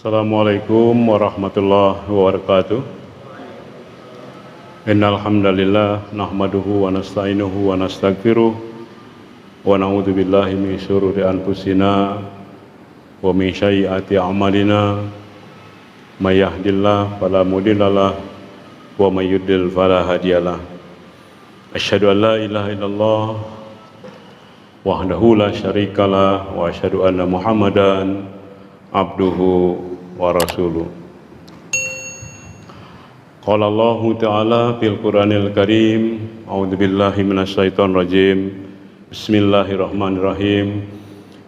Assalamualaikum warahmatullahi wabarakatuh. Innal hamdalillah nahmaduhu wa nasta'inuhu wa nastaghfiruh wa na'udzu billahi min syururi anfusina wa min sayyiati a'malina. May yahdihillahu fala mudhillalah wa may yudlil fala hadiyalah. Asyhadu an la ilaha illallah wahdahu la syarikalah wa asyhadu anna Muhammadan abduhu wa rasuluh. Qala Allahu ta'ala fil Qur'anil Karim, a'udzu billahi minasyaitonir rajim. Bismillahirrahmanirrahim.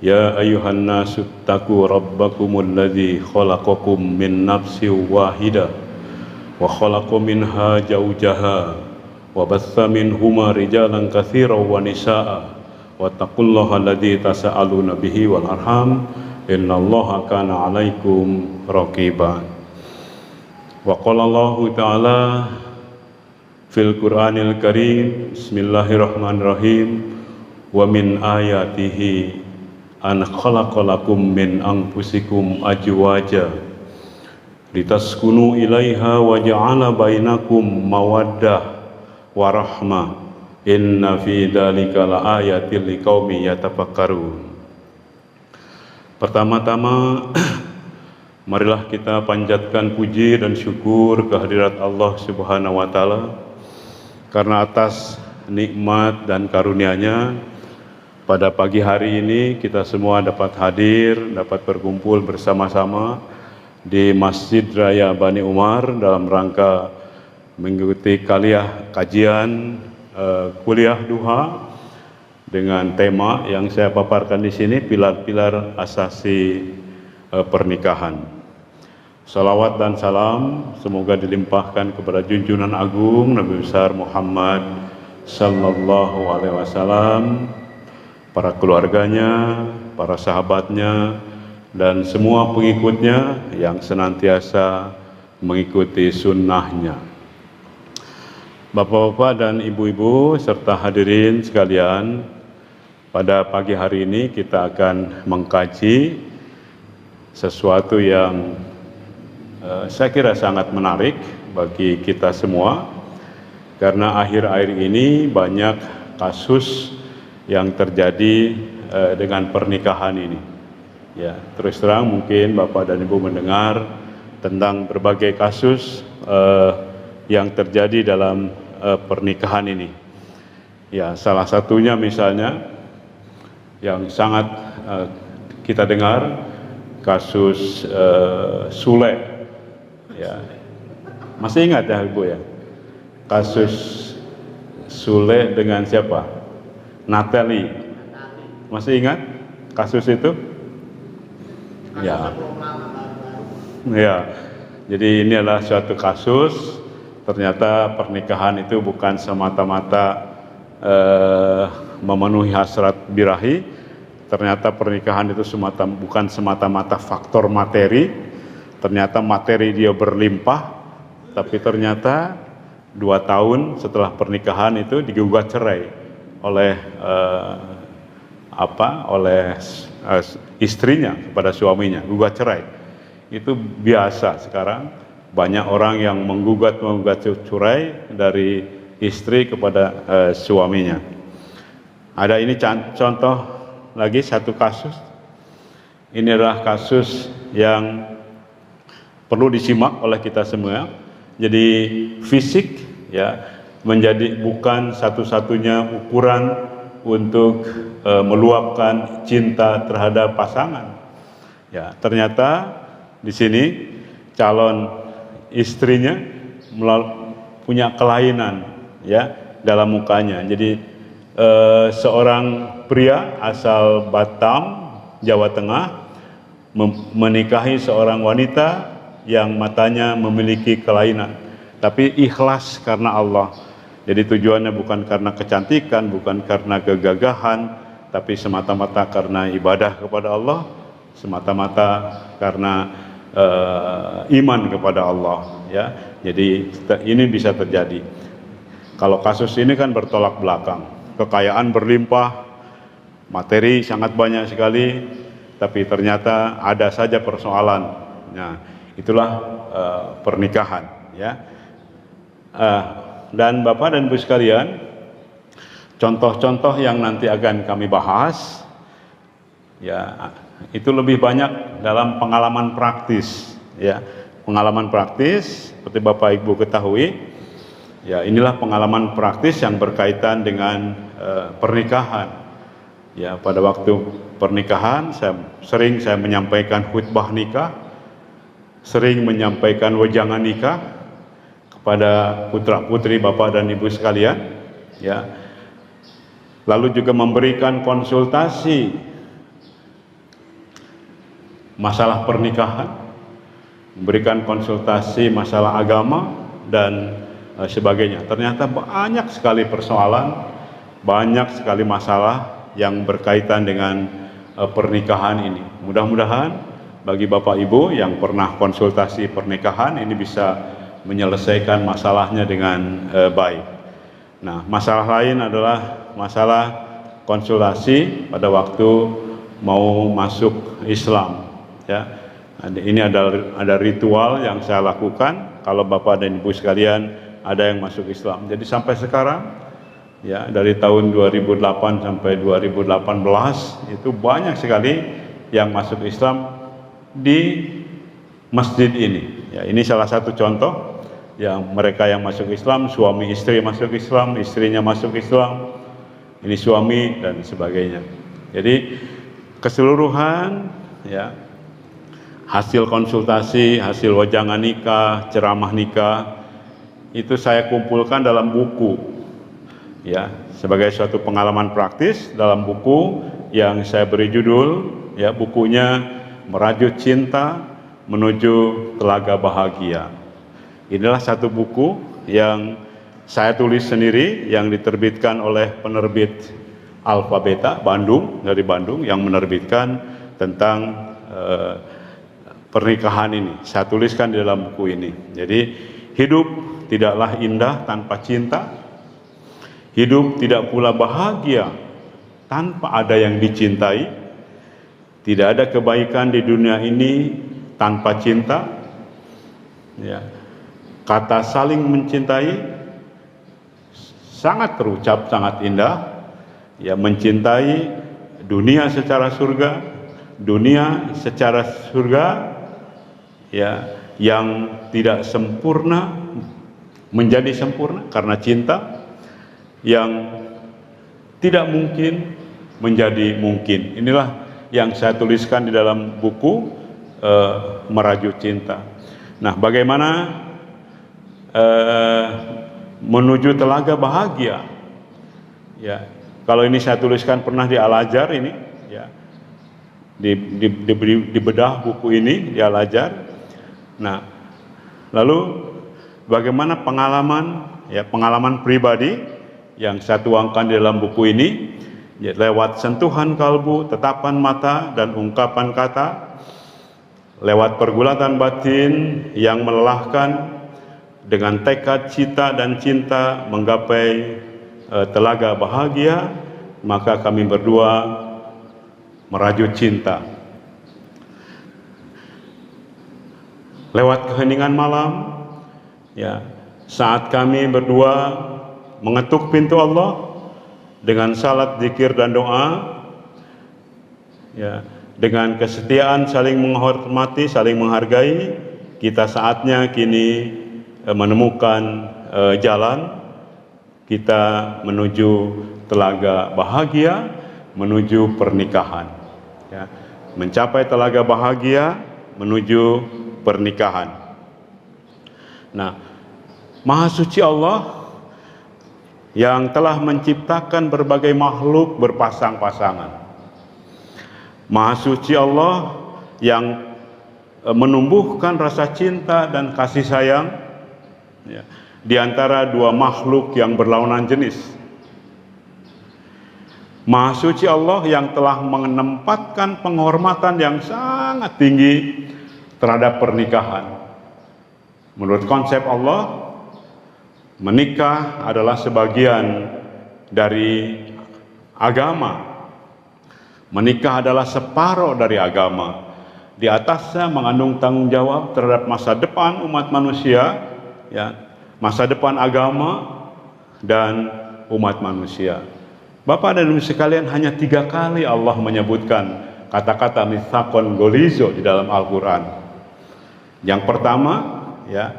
Ya ayyuhan nasu taqu rabbakumul ladzi khalaqakum min nafsin wahidah wa khalaqa minha zawjaha wa batha minhuma rijalan katsiran wa nisaa'a wattaqullaha alladzi tasaaluna bihi wal arham innallaha kana 'alaikum raqiba. Wa qala Allahu ta'ala fil Qur'anil Karim, bismillahirrahmanirrahim, wa min ayatihi an khalaqalakum min anfusikum azwaja litaskunu ilaiha wa ja'ala bainakum mawaddah wa rahmah inna fi dzalika laayatil liqaumin yatafakkarun. Pertama-tama, marilah kita panjatkan puji dan syukur kehadirat Allah Subhanahu wa Ta'ala karena atas nikmat dan karunia-Nya pada pagi hari ini kita semua dapat hadir, dapat berkumpul bersama-sama di Masjid Raya Bani Umar dalam rangka mengikuti kajian kuliah duha dengan tema yang saya paparkan di sini, pilar-pilar asasi pernikahan. Salawat dan salam semoga dilimpahkan kepada junjungan agung Nabi besar Muhammad sallallahu alaihi wasallam, para keluarganya, para sahabatnya, dan semua pengikutnya yang senantiasa mengikuti sunnahnya. Bapak-bapak dan ibu-ibu serta hadirin sekalian, pada pagi hari ini kita akan mengkaji sesuatu yang saya kira sangat menarik bagi kita semua, karena akhir-akhir ini banyak kasus yang terjadi dengan pernikahan ini. Ya, terus terang mungkin Bapak dan Ibu mendengar tentang berbagai kasus yang terjadi dalam pernikahan ini. Ya, salah satunya misalnya yang sangat kita dengar, kasus Sule. Ya, masih ingat ya Ibu ya? Kasus Sule dengan siapa? Natalie. Masih ingat kasus itu? Ya. Ya. Jadi ini adalah suatu kasus, ternyata pernikahan itu bukan semata-mata memenuhi hasrat birahi. Ternyata pernikahan itu bukan semata-mata faktor materi. Ternyata materi dia berlimpah, tapi ternyata 2 tahun setelah pernikahan itu digugat cerai oleh istrinya kepada suaminya, gugat cerai. Itu biasa sekarang, banyak orang yang menggugat cerai dari istri kepada suaminya. Ada ini contoh lagi satu kasus. Ini adalah kasus yang perlu disimak oleh kita semua. Jadi fisik ya menjadi bukan satu-satunya ukuran untuk meluapkan cinta terhadap pasangan. Ya, ternyata di sini calon istrinya punya kelainan ya dalam mukanya. Jadi seorang pria asal Batam, Jawa Tengah menikahi seorang wanita yang matanya memiliki kelainan, tapi ikhlas karena Allah. Jadi tujuannya bukan karena kecantikan, bukan karena kegagahan, tapi semata-mata karena ibadah kepada Allah, semata-mata karena iman kepada Allah ya. Jadi ini bisa terjadi. Kalau kasus ini kan bertolak belakang, kekayaan berlimpah, materi sangat banyak sekali, tapi ternyata ada saja persoalan Nah, itulah pernikahan, ya. Dan Bapak dan Ibu sekalian, contoh-contoh yang nanti akan kami bahas, ya, itu lebih banyak dalam pengalaman praktis, ya. Pengalaman praktis, seperti Bapak Ibu ketahui, ya, inilah pengalaman praktis yang berkaitan dengan pernikahan. Ya, pada waktu pernikahan sering saya menyampaikan khutbah nikah, sering menyampaikan wejangan nikah kepada putra-putri Bapak dan Ibu sekalian, ya. Lalu juga memberikan konsultasi masalah pernikahan, memberikan konsultasi masalah agama dan sebagainya. Ternyata banyak sekali persoalan, banyak sekali masalah yang berkaitan dengan pernikahan ini. Mudah-mudahan bagi Bapak Ibu yang pernah konsultasi pernikahan ini bisa menyelesaikan masalahnya dengan baik. Nah, masalah lain adalah masalah konsultasi pada waktu mau masuk Islam, ya. Ini ada ritual yang saya lakukan kalau Bapak dan Ibu sekalian ada yang masuk Islam. Jadi sampai sekarang, ya, dari tahun 2008 sampai 2018 itu banyak sekali yang masuk Islam di masjid ini. Ya, ini salah satu contoh yang mereka yang masuk Islam, suami istri masuk Islam, istrinya masuk Islam, ini suami dan sebagainya. Jadi keseluruhan, ya, hasil konsultasi, hasil wejangan nikah, ceramah nikah itu saya kumpulkan dalam buku, ya, sebagai suatu pengalaman praktis dalam buku yang saya beri judul, ya, bukunya Merajut Cinta Menuju Telaga Bahagia. Inilah satu buku yang saya tulis sendiri yang diterbitkan oleh penerbit Alfa Beta Bandung, dari Bandung, yang menerbitkan tentang pernikahan ini. Saya tuliskan di dalam buku ini. Jadi hidup tidaklah indah tanpa cinta, hidup tidak pula bahagia tanpa ada yang dicintai, tidak ada kebaikan di dunia ini tanpa cinta, ya. Kata saling mencintai sangat terucap, sangat indah, ya, mencintai dunia secara surga, dunia secara surga, ya, yang tidak sempurna menjadi sempurna karena cinta, yang tidak mungkin menjadi mungkin. Inilah yang saya tuliskan di dalam buku Merajut Cinta. Nah, bagaimana menuju telaga bahagia? Ya, kalau ini saya tuliskan pernah di Al-Azhar ini, ya, di bedah buku ini di Al-Azhar. Nah, lalu bagaimana pengalaman, ya, pengalaman pribadi yang saya tuangkan di dalam buku ini, ya, lewat sentuhan kalbu, tatapan mata dan ungkapan kata, lewat pergulatan batin yang melelahkan, dengan tekad cita dan cinta menggapai telaga bahagia, maka kami berdua merajut cinta. Lewat keheningan malam, ya, saat kami berdua mengetuk pintu Allah dengan salat, zikir dan doa, ya, dengan kesetiaan saling menghormati, saling menghargai, kita saatnya kini menemukan jalan kita menuju telaga bahagia, menuju pernikahan, ya, mencapai telaga bahagia menuju pernikahan. Nah, Maha Suci Allah yang telah menciptakan berbagai makhluk berpasang-pasangan, Maha Suci Allah yang menumbuhkan rasa cinta dan kasih sayang, ya, di antara dua makhluk yang berlawanan jenis. Maha Suci Allah yang telah menempatkan penghormatan yang sangat tinggi terhadap pernikahan. Menurut konsep Allah, menikah adalah sebagian dari agama. Menikah adalah separuh dari agama. di atasnya mengandung tanggung jawab terhadap masa depan umat manusia, ya, masa depan agama dan umat manusia. Bapak dan Ibu sekalian, hanya 3 kali Allah menyebutkan kata-kata mitsaqon golizo di dalam Al-Quran. Yang pertama, ya,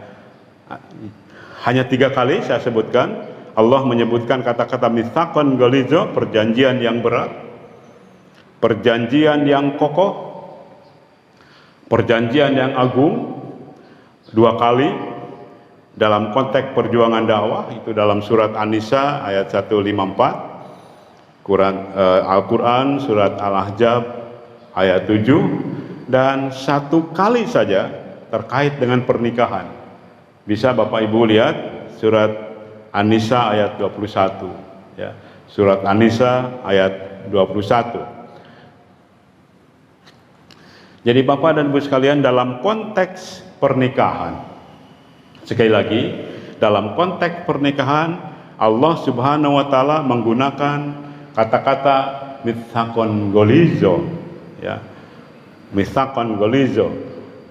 hanya 3 kali saya sebutkan, Allah menyebutkan kata-kata mitsaqon golizo, perjanjian yang berat, perjanjian yang kokoh, perjanjian yang agung. 2 kali dalam konteks perjuangan dakwah, itu dalam surat An-Nisa ayat 154, Al-Quran surat Al-Ahzab ayat 7, dan 1 kali saja terkait dengan pernikahan. Bisa Bapak Ibu lihat surat An-Nisa ayat 21, ya. Surat An-Nisa ayat 21. Jadi Bapak dan Ibu sekalian, dalam konteks pernikahan, sekali lagi, dalam konteks pernikahan, Allah Subhanahu wa taala menggunakan kata-kata mitsaqon golizo, ya. Mitsaqon golizo.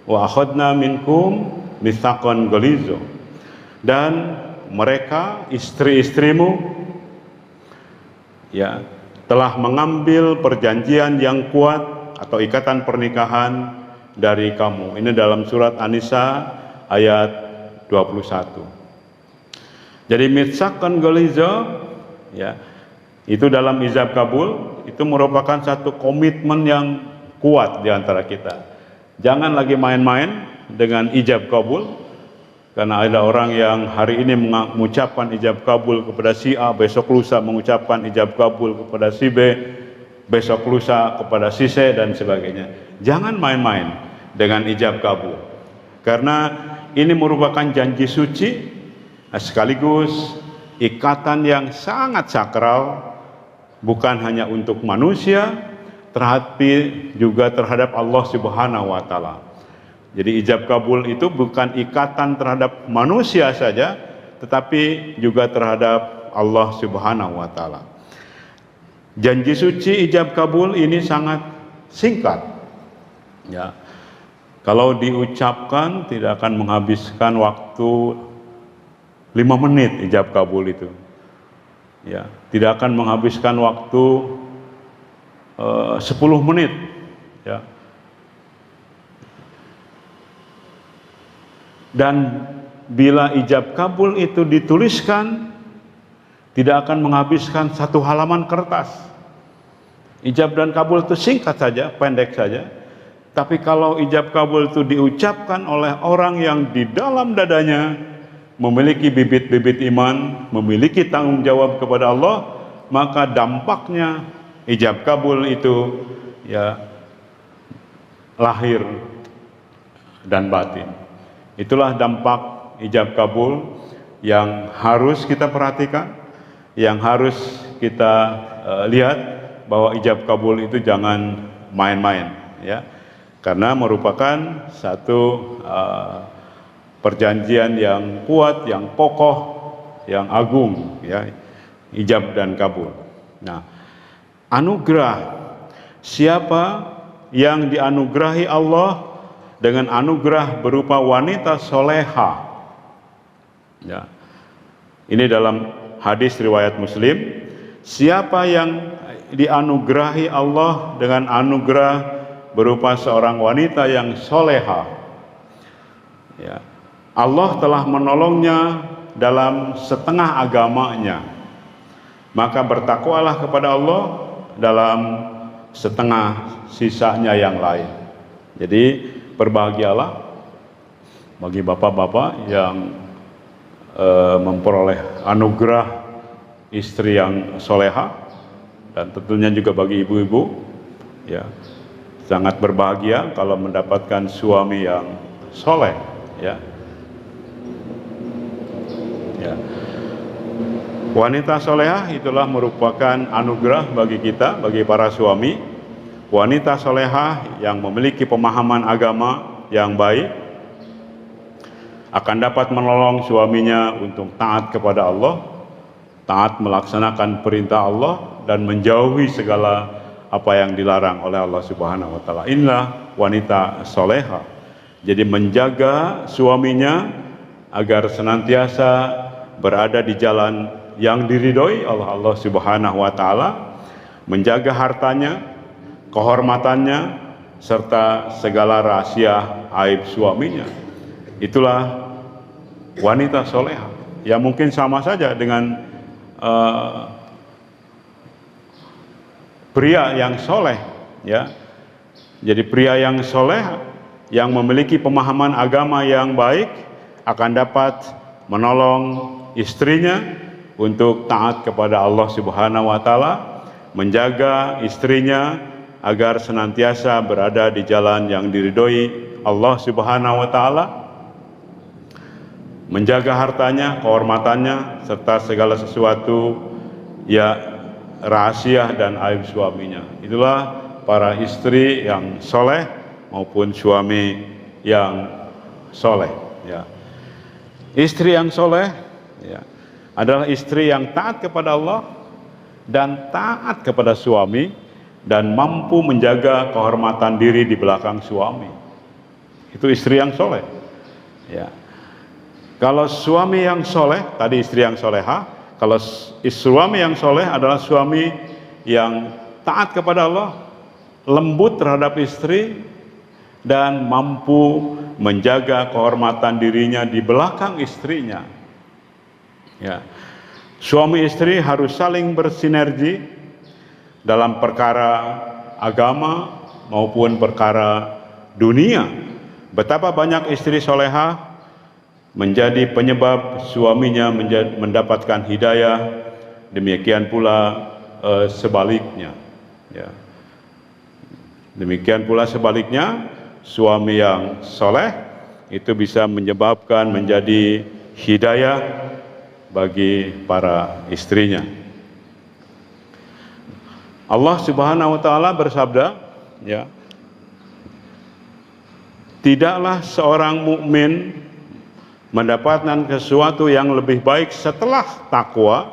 Wa akhadna minkum mitsaqon golizo. Dan mereka, istri-istrimu, ya, telah mengambil perjanjian yang kuat atau ikatan pernikahan dari kamu. Ini dalam surat An-Nisa ayat 21. Jadi mitsaqon golizo, ya, itu dalam ijab kabul, itu merupakan satu komitmen yang kuat di antara kita. Jangan lagi main-main dengan ijab kabul, karena ada orang yang hari ini mengucapkan ijab kabul kepada si A, besok lusa mengucapkan ijab kabul kepada si B, besok lusa kepada si C, dan sebagainya. Jangan main-main dengan ijab kabul, karena ini merupakan janji suci, sekaligus ikatan yang sangat sakral, bukan hanya untuk manusia, tetapi juga terhadap Allah Subhanahu wa taala. Jadi ijab kabul itu bukan ikatan terhadap manusia saja, tetapi juga terhadap Allah Subhanahu wa taala. Janji suci ijab kabul ini sangat singkat, ya. Kalau diucapkan tidak akan menghabiskan waktu 5 menit ijab kabul itu, ya. Tidak akan menghabiskan waktu 10 menit, ya. Dan bila ijab kabul itu dituliskan, tidak akan menghabiskan 1 halaman kertas. Ijab dan kabul itu singkat saja, pendek saja. Tapi kalau ijab kabul itu diucapkan oleh orang yang di dalam dadanya memiliki bibit-bibit iman, memiliki tanggung jawab kepada Allah, maka dampaknya ijab kabul itu, ya, lahir dan batin. Itulah dampak ijab kabul yang harus kita perhatikan, yang harus kita lihat, bahwa ijab kabul itu jangan main-main, ya, karena merupakan satu perjanjian yang kuat, yang kokoh, yang agung, ya, ijab dan kabul. Nah, anugerah, siapa yang dianugerahi Allah dengan anugerah berupa wanita soleha, ya, ini dalam hadis riwayat Muslim, siapa yang dianugerahi Allah dengan anugerah berupa seorang wanita yang soleha, ya, Allah telah menolongnya dalam setengah agamanya, maka bertakwalah kepada Allah dalam setengah sisanya yang lain. Jadi berbahagialah bagi bapak-bapak yang memperoleh anugerah istri yang soleha, dan tentunya juga bagi ibu-ibu, ya, sangat berbahagia kalau mendapatkan suami yang soleh, ya. Ya. Wanita solehah itulah merupakan anugerah bagi kita, bagi para suami. Wanita solehah yang memiliki pemahaman agama yang baik akan dapat menolong suaminya untuk taat kepada Allah, taat melaksanakan perintah Allah, dan menjauhi segala apa yang dilarang oleh Allah Subhanahu wa taala. Inilah wanita soleha. Jadi menjaga suaminya agar senantiasa berada di jalan yang diridhoi oleh Allah Subhanahu wa taala, menjaga hartanya, kehormatannya, serta segala rahasia aib suaminya. Itulah wanita soleha, yang mungkin sama saja dengan pria yang soleh, ya. Jadi pria yang soleh, yang memiliki pemahaman agama yang baik, akan dapat menolong istrinya untuk taat kepada Allah Subhanahu wa taala, menjaga istrinya agar senantiasa berada di jalan yang diridhoi Allah Subhanahu wa taala, menjaga hartanya, kehormatannya, serta segala sesuatu ya rahasia dan aib suaminya. Itulah para istri yang soleh maupun suami yang soleh, ya. Istri yang soleh, ya, adalah istri yang taat kepada Allah dan taat kepada suami dan mampu menjaga kehormatan diri di belakang suami. Itu istri yang soleh, ya. Kalau suami yang soleh, tadi istri yang soleha. Kalau suami yang soleh adalah suami yang taat kepada Allah, lembut terhadap istri, dan mampu menjaga kehormatan dirinya di belakang istrinya. Ya. Suami istri harus saling bersinergi dalam perkara agama maupun perkara dunia. Betapa banyak istri soleha menjadi penyebab suaminya mendapatkan hidayah, demikian pula sebaliknya, ya. Demikian pula sebaliknya, suami yang soleh itu bisa menyebabkan menjadi hidayah bagi para istrinya. Allah Subhanahu wa taala bersabda, ya, tidaklah seorang mukmin mendapatkan sesuatu yang lebih baik setelah takwa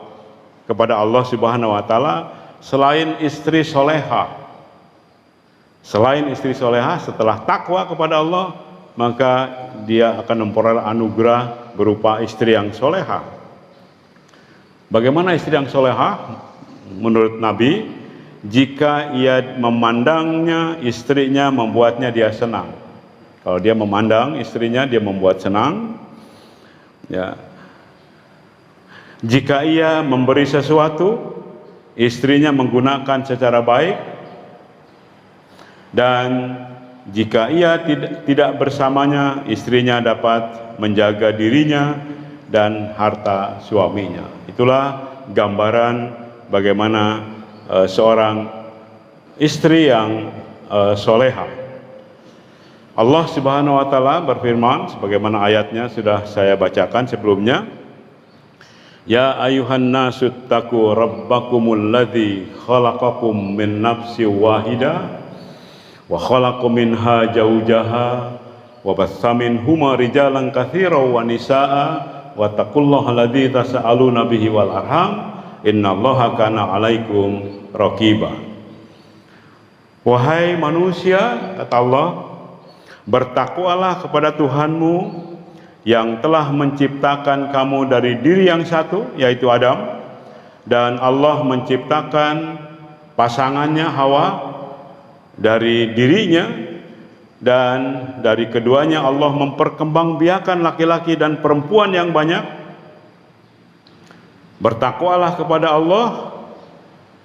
kepada Allah Subhanahu wa taala selain istri soleha. Selain istri soleha, setelah takwa kepada Allah, maka dia akan memperoleh anugerah berupa istri yang soleha. Bagaimana istri yang soleha? Menurut Nabi, jika ia memandangnya, istrinya membuatnya dia senang. Kalau dia memandang istrinya, dia membuat senang. Ya. Jika ia memberi sesuatu, istrinya menggunakan secara baik, dan jika ia tidak bersamanya, istrinya dapat menjaga dirinya dan harta suaminya. Itulah gambaran bagaimana seorang istri yang soleha. Allah Subhanahu wa taala berfirman sebagaimana ayatnya sudah saya bacakan sebelumnya. Ya ayuhan nasu taqu rabbakumul ladzi khalaqakum min nafsin wahidah wa khalaqa minha zawjaha wa bassa minhuma rijalan katsiran wa nisaa wa taqullaha alladzi tasaaluna bihi wal arham innallaha kana 'alaikum raqiba. Wahai manusia, kata Allah, bertakwalah kepada Tuhanmu yang telah menciptakan kamu dari diri yang satu, yaitu Adam, dan Allah menciptakan pasangannya Hawa dari dirinya, dan dari keduanya Allah memperkembangbiakan laki-laki dan perempuan yang banyak. Bertakwalah kepada Allah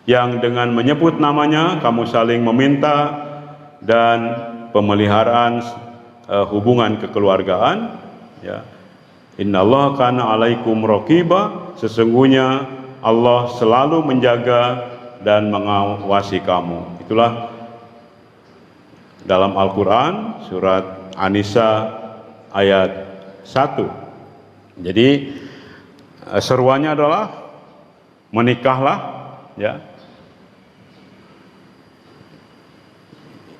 yang dengan menyebut namanya kamu saling meminta dan pemeliharaan hubungan kekeluargaan, ya. Innallaha kana 'alaikum raqiba, sesungguhnya Allah selalu menjaga dan mengawasi kamu. Itulah dalam Al-Qur'an surat An-Nisa ayat 1. Jadi seruannya adalah menikahlah, ya.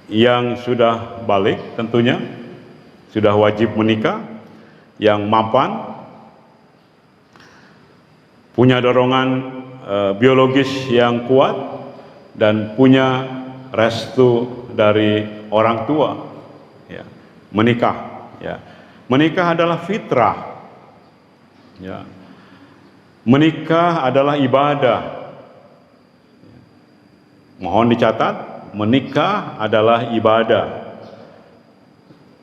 Yang sudah balik tentunya sudah wajib menikah, yang mapan, punya dorongan biologis yang kuat, dan punya restu dari orang tua, ya, menikah, ya. Menikah adalah fitrah, ya. Menikah adalah ibadah. Mohon dicatat, menikah adalah ibadah.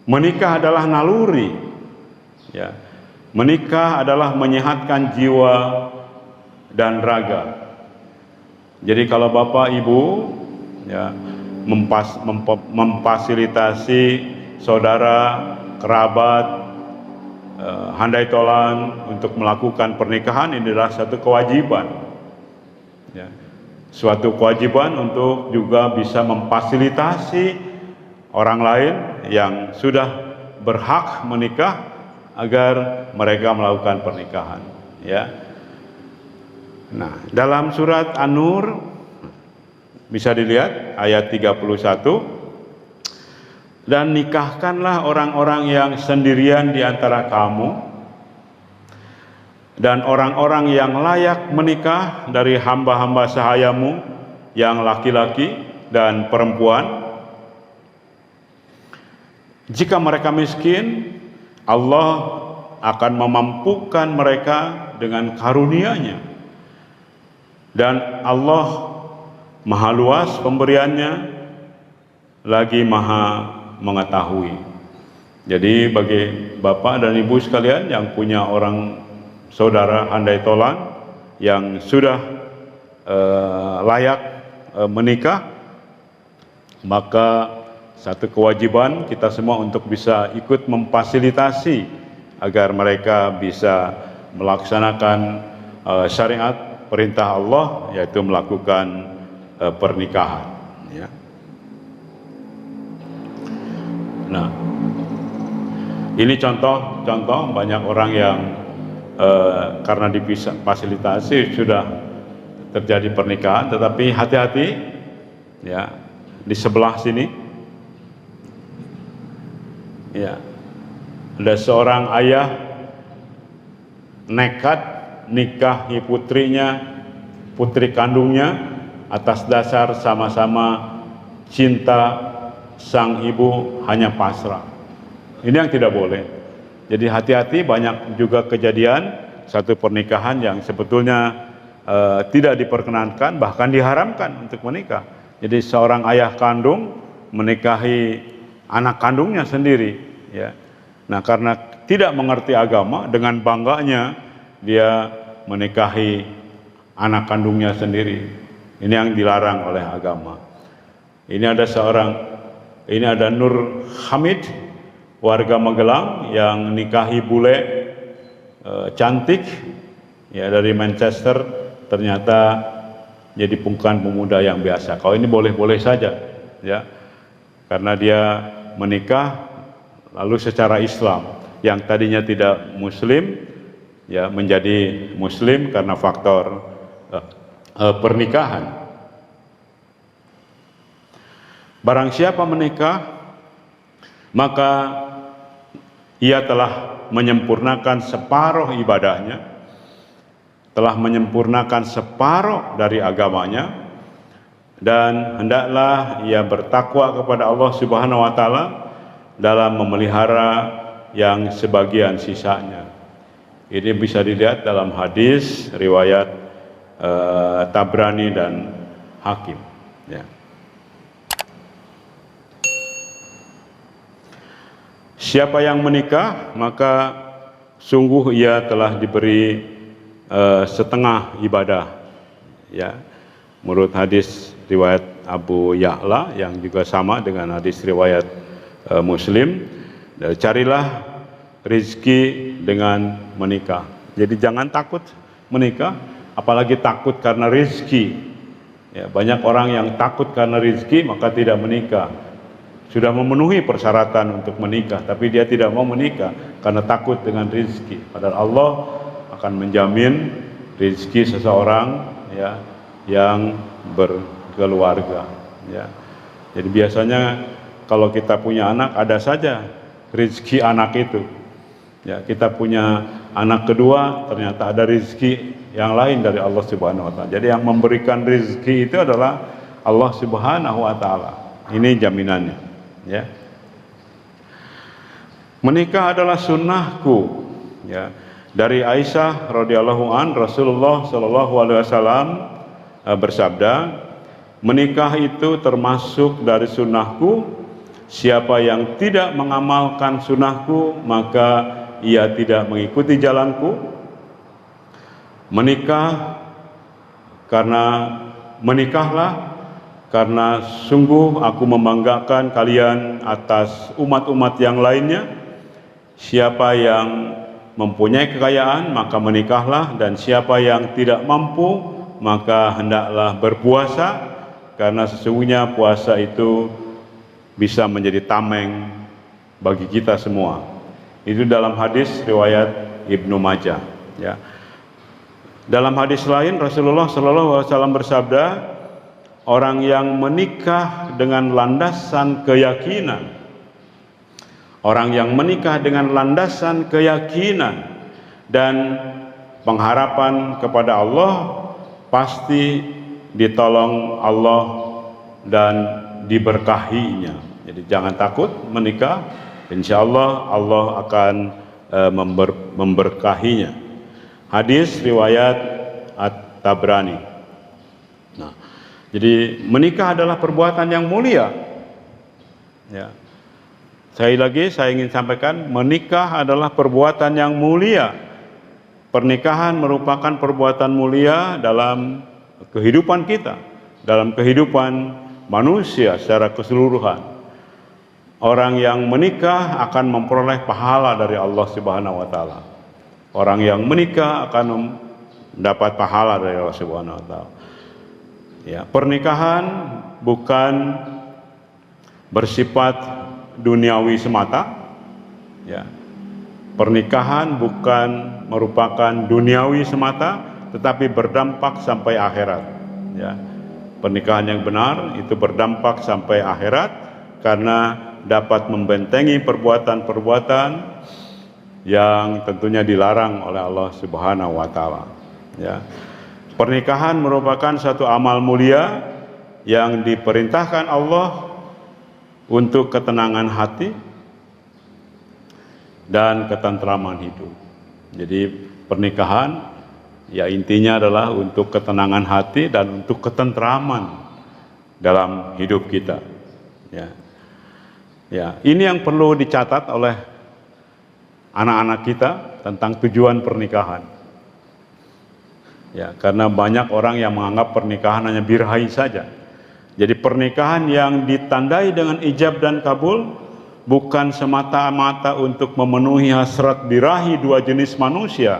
Menikah adalah naluri, ya. Menikah adalah menyehatkan jiwa dan raga. Jadi kalau Bapak Ibu, ya, memfasilitasi saudara, kerabat, handai tolan untuk melakukan pernikahan, ini adalah satu kewajiban, ya. Suatu kewajiban untuk juga bisa memfasilitasi orang lain yang sudah berhak menikah agar mereka melakukan pernikahan, ya. Nah, dalam surat An-Nur bisa dilihat ayat 31, dan nikahkanlah orang-orang yang sendirian di antara kamu dan orang-orang yang layak menikah dari hamba-hamba sahayamu yang laki-laki dan perempuan. Jika mereka miskin, Allah akan memampukan mereka dengan karunia-Nya, dan Allah Maha luas pemberiannya, lagi Maha mengetahui. Jadi bagi Bapak dan Ibu sekalian yang punya orang saudara handai tolan yang sudah layak menikah, maka satu kewajiban kita semua untuk bisa ikut memfasilitasi agar mereka bisa melaksanakan syariat perintah Allah, yaitu melakukan pernikahan, ya. Nah, ini contoh banyak orang yang karena difasilitasi sudah terjadi pernikahan, tetapi hati-hati, ya, di sebelah sini, ya, ada seorang ayah nekat nikahi putrinya, putri kandungnya, atas dasar sama-sama cinta sang ibu hanya pasrah. Ini yang tidak boleh. Jadi hati-hati, banyak juga kejadian satu pernikahan yang sebetulnya tidak diperkenankan, bahkan diharamkan untuk menikah. Jadi seorang ayah kandung menikahi anak kandungnya sendiri, ya. Nah, karena tidak mengerti agama, dengan bangganya dia menikahi anak kandungnya sendiri. Ini yang dilarang oleh agama. Ini ada Nur Hamid, warga Magelang, yang nikahi bule cantik, ya, dari Manchester. Ternyata jadi bukan pemuda yang biasa. Kalau ini boleh-boleh saja, ya, karena dia menikah lalu secara Islam, yang tadinya tidak Muslim, ya, menjadi Muslim karena faktor pernikahan. Barang siapa menikah, maka ia telah menyempurnakan separuh ibadahnya, telah menyempurnakan separuh dari agamanya, dan hendaklah ia bertakwa kepada Allah Subhanahu wa taala dalam memelihara yang sebagian sisanya. Ini bisa dilihat dalam hadis riwayat Tabrani dan Hakim, ya. Siapa yang menikah, maka sungguh ia telah diberi setengah ibadah, ya, menurut hadis riwayat Abu Ya'la yang juga sama dengan hadis riwayat Muslim. Carilah rezeki dengan menikah. Jadi jangan takut menikah, apalagi takut karena rezeki, ya. Banyak orang yang takut karena rezeki maka tidak menikah. Sudah memenuhi persyaratan untuk menikah, tapi dia tidak mau menikah karena takut dengan rezeki. Padahal Allah akan menjamin rezeki seseorang, ya, yang berkeluarga, ya. Jadi biasanya kalau kita punya anak, ada saja rezeki anak itu, ya. Kita punya anak kedua, ternyata ada rezeki yang lain dari Allah Subhanahu wa taala. Jadi yang memberikan rezeki itu adalah Allah Subhanahu wa taala. Ini jaminannya, ya. Menikah adalah sunnahku, ya. Dari Aisyah radhiyallahu an, Rasulullah sallallahu alaihi wasallam bersabda, menikah itu termasuk dari sunnahku. Siapa yang tidak mengamalkan sunnahku, maka ia tidak mengikuti jalanku. Menikahlah karena sungguh aku membanggakan kalian atas umat-umat yang lainnya. Siapa yang mempunyai kekayaan, maka menikahlah, dan siapa yang tidak mampu, maka hendaklah berpuasa, karena sesungguhnya puasa itu bisa menjadi tameng bagi kita semua. Itu dalam hadis riwayat Ibnu Majah, ya. Dalam hadis lain Rasulullah SAW bersabda, orang yang menikah dengan landasan keyakinan, orang yang menikah dengan landasan keyakinan dan pengharapan kepada Allah, pasti ditolong Allah dan diberkahinya. Jadi jangan takut menikah, insya Allah Allah akan memberkahinya. Hadis riwayat At-Tabrani. Nah, jadi menikah adalah perbuatan yang mulia, ya. Sekali lagi saya ingin sampaikan, menikah adalah perbuatan yang mulia. Pernikahan merupakan perbuatan mulia dalam kehidupan kita, dalam kehidupan manusia secara keseluruhan. Orang yang menikah akan memperoleh pahala dari Allah Subhanahu wa taala. Orang yang menikah akan mendapat pahala dari Allah Subhanahu wa taala. Ya, pernikahan bukan bersifat duniawi semata, ya. Pernikahan bukan merupakan duniawi semata, tetapi berdampak sampai akhirat, ya. Pernikahan yang benar itu berdampak sampai akhirat, karena dapat membentengi perbuatan-perbuatan yang tentunya dilarang oleh Allah Subhanahu wa taala, ya. Pernikahan merupakan satu amal mulia yang diperintahkan Allah untuk ketenangan hati dan ketentraman hidup. Jadi pernikahan ya intinya adalah untuk ketenangan hati dan untuk ketentraman dalam hidup kita. Ya, ini yang perlu dicatat oleh anak-anak kita tentang tujuan pernikahan. Ya, karena banyak orang yang menganggap pernikahan hanya birahi saja. Jadi pernikahan yang ditandai dengan ijab dan kabul bukan semata-mata untuk memenuhi hasrat birahi dua jenis manusia,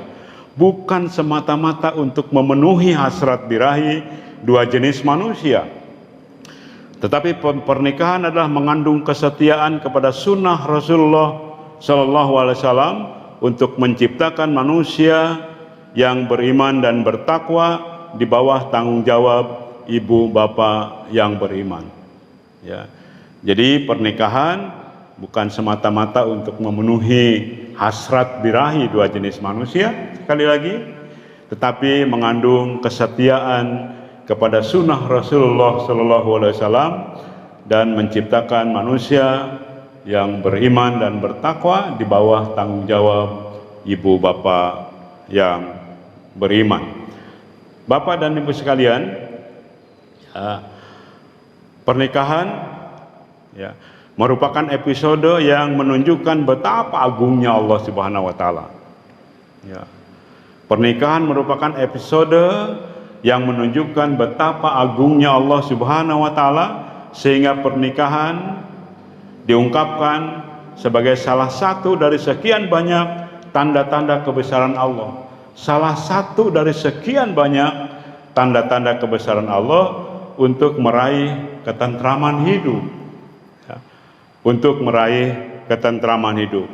bukan semata-mata untuk memenuhi hasrat birahi dua jenis manusia, tetapi pernikahan adalah mengandung kesetiaan kepada sunnah Rasulullah Sallallahu Alaihi Wasallam untuk menciptakan manusia yang beriman dan bertakwa di bawah tanggung jawab ibu bapak yang beriman, ya. Jadi pernikahan bukan semata-mata untuk memenuhi hasrat birahi dua jenis manusia, sekali lagi, tetapi mengandung kesetiaan kepada sunnah Rasulullah Sallallahu Alaihi Wasallam dan menciptakan manusia yang beriman dan bertakwa di bawah tanggung jawab ibu bapak yang beriman. Bapak dan ibu sekalian, pernikahan ya merupakan episode yang menunjukkan betapa agungnya Allah Subhanahu wa taala. Ya. Pernikahan merupakan episode yang menunjukkan betapa agungnya Allah Subhanahu wa taala, sehingga pernikahan diungkapkan sebagai salah satu dari sekian banyak tanda-tanda kebesaran Allah. Salah satu dari sekian banyak tanda-tanda kebesaran Allah untuk meraih ketentraman hidup, ya. Untuk meraih ketentraman hidup,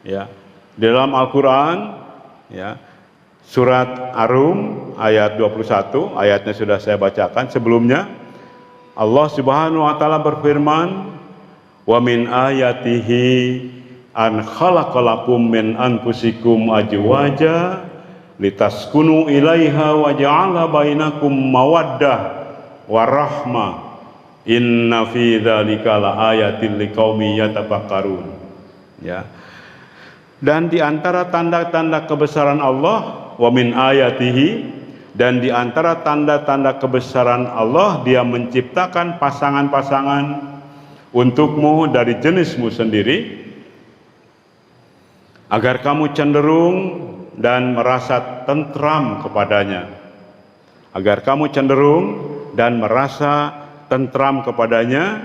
ya. Di dalam Al-Quran, ya, surat Ar-Rum ayat 21, ayatnya sudah saya bacakan sebelumnya. Allah Subhanahu wa taala berfirman, "Wa min ayatihi an khalaqalakum min anfusikum azwaja litaskunu ilaiha wa ja'ala bainakum mawaddah warahmah inna fi dzalika laayatil liqaumi yatafakkarun. Ya. Dan di antara tanda-tanda kebesaran Allah, wa min ayatihi, dan di antara tanda-tanda kebesaran Allah, Dia menciptakan pasangan-pasangan untukmu dari jenismu sendiri, agar kamu cenderung dan merasa tentram kepadanya. Agar kamu cenderung dan merasa tentram kepadanya,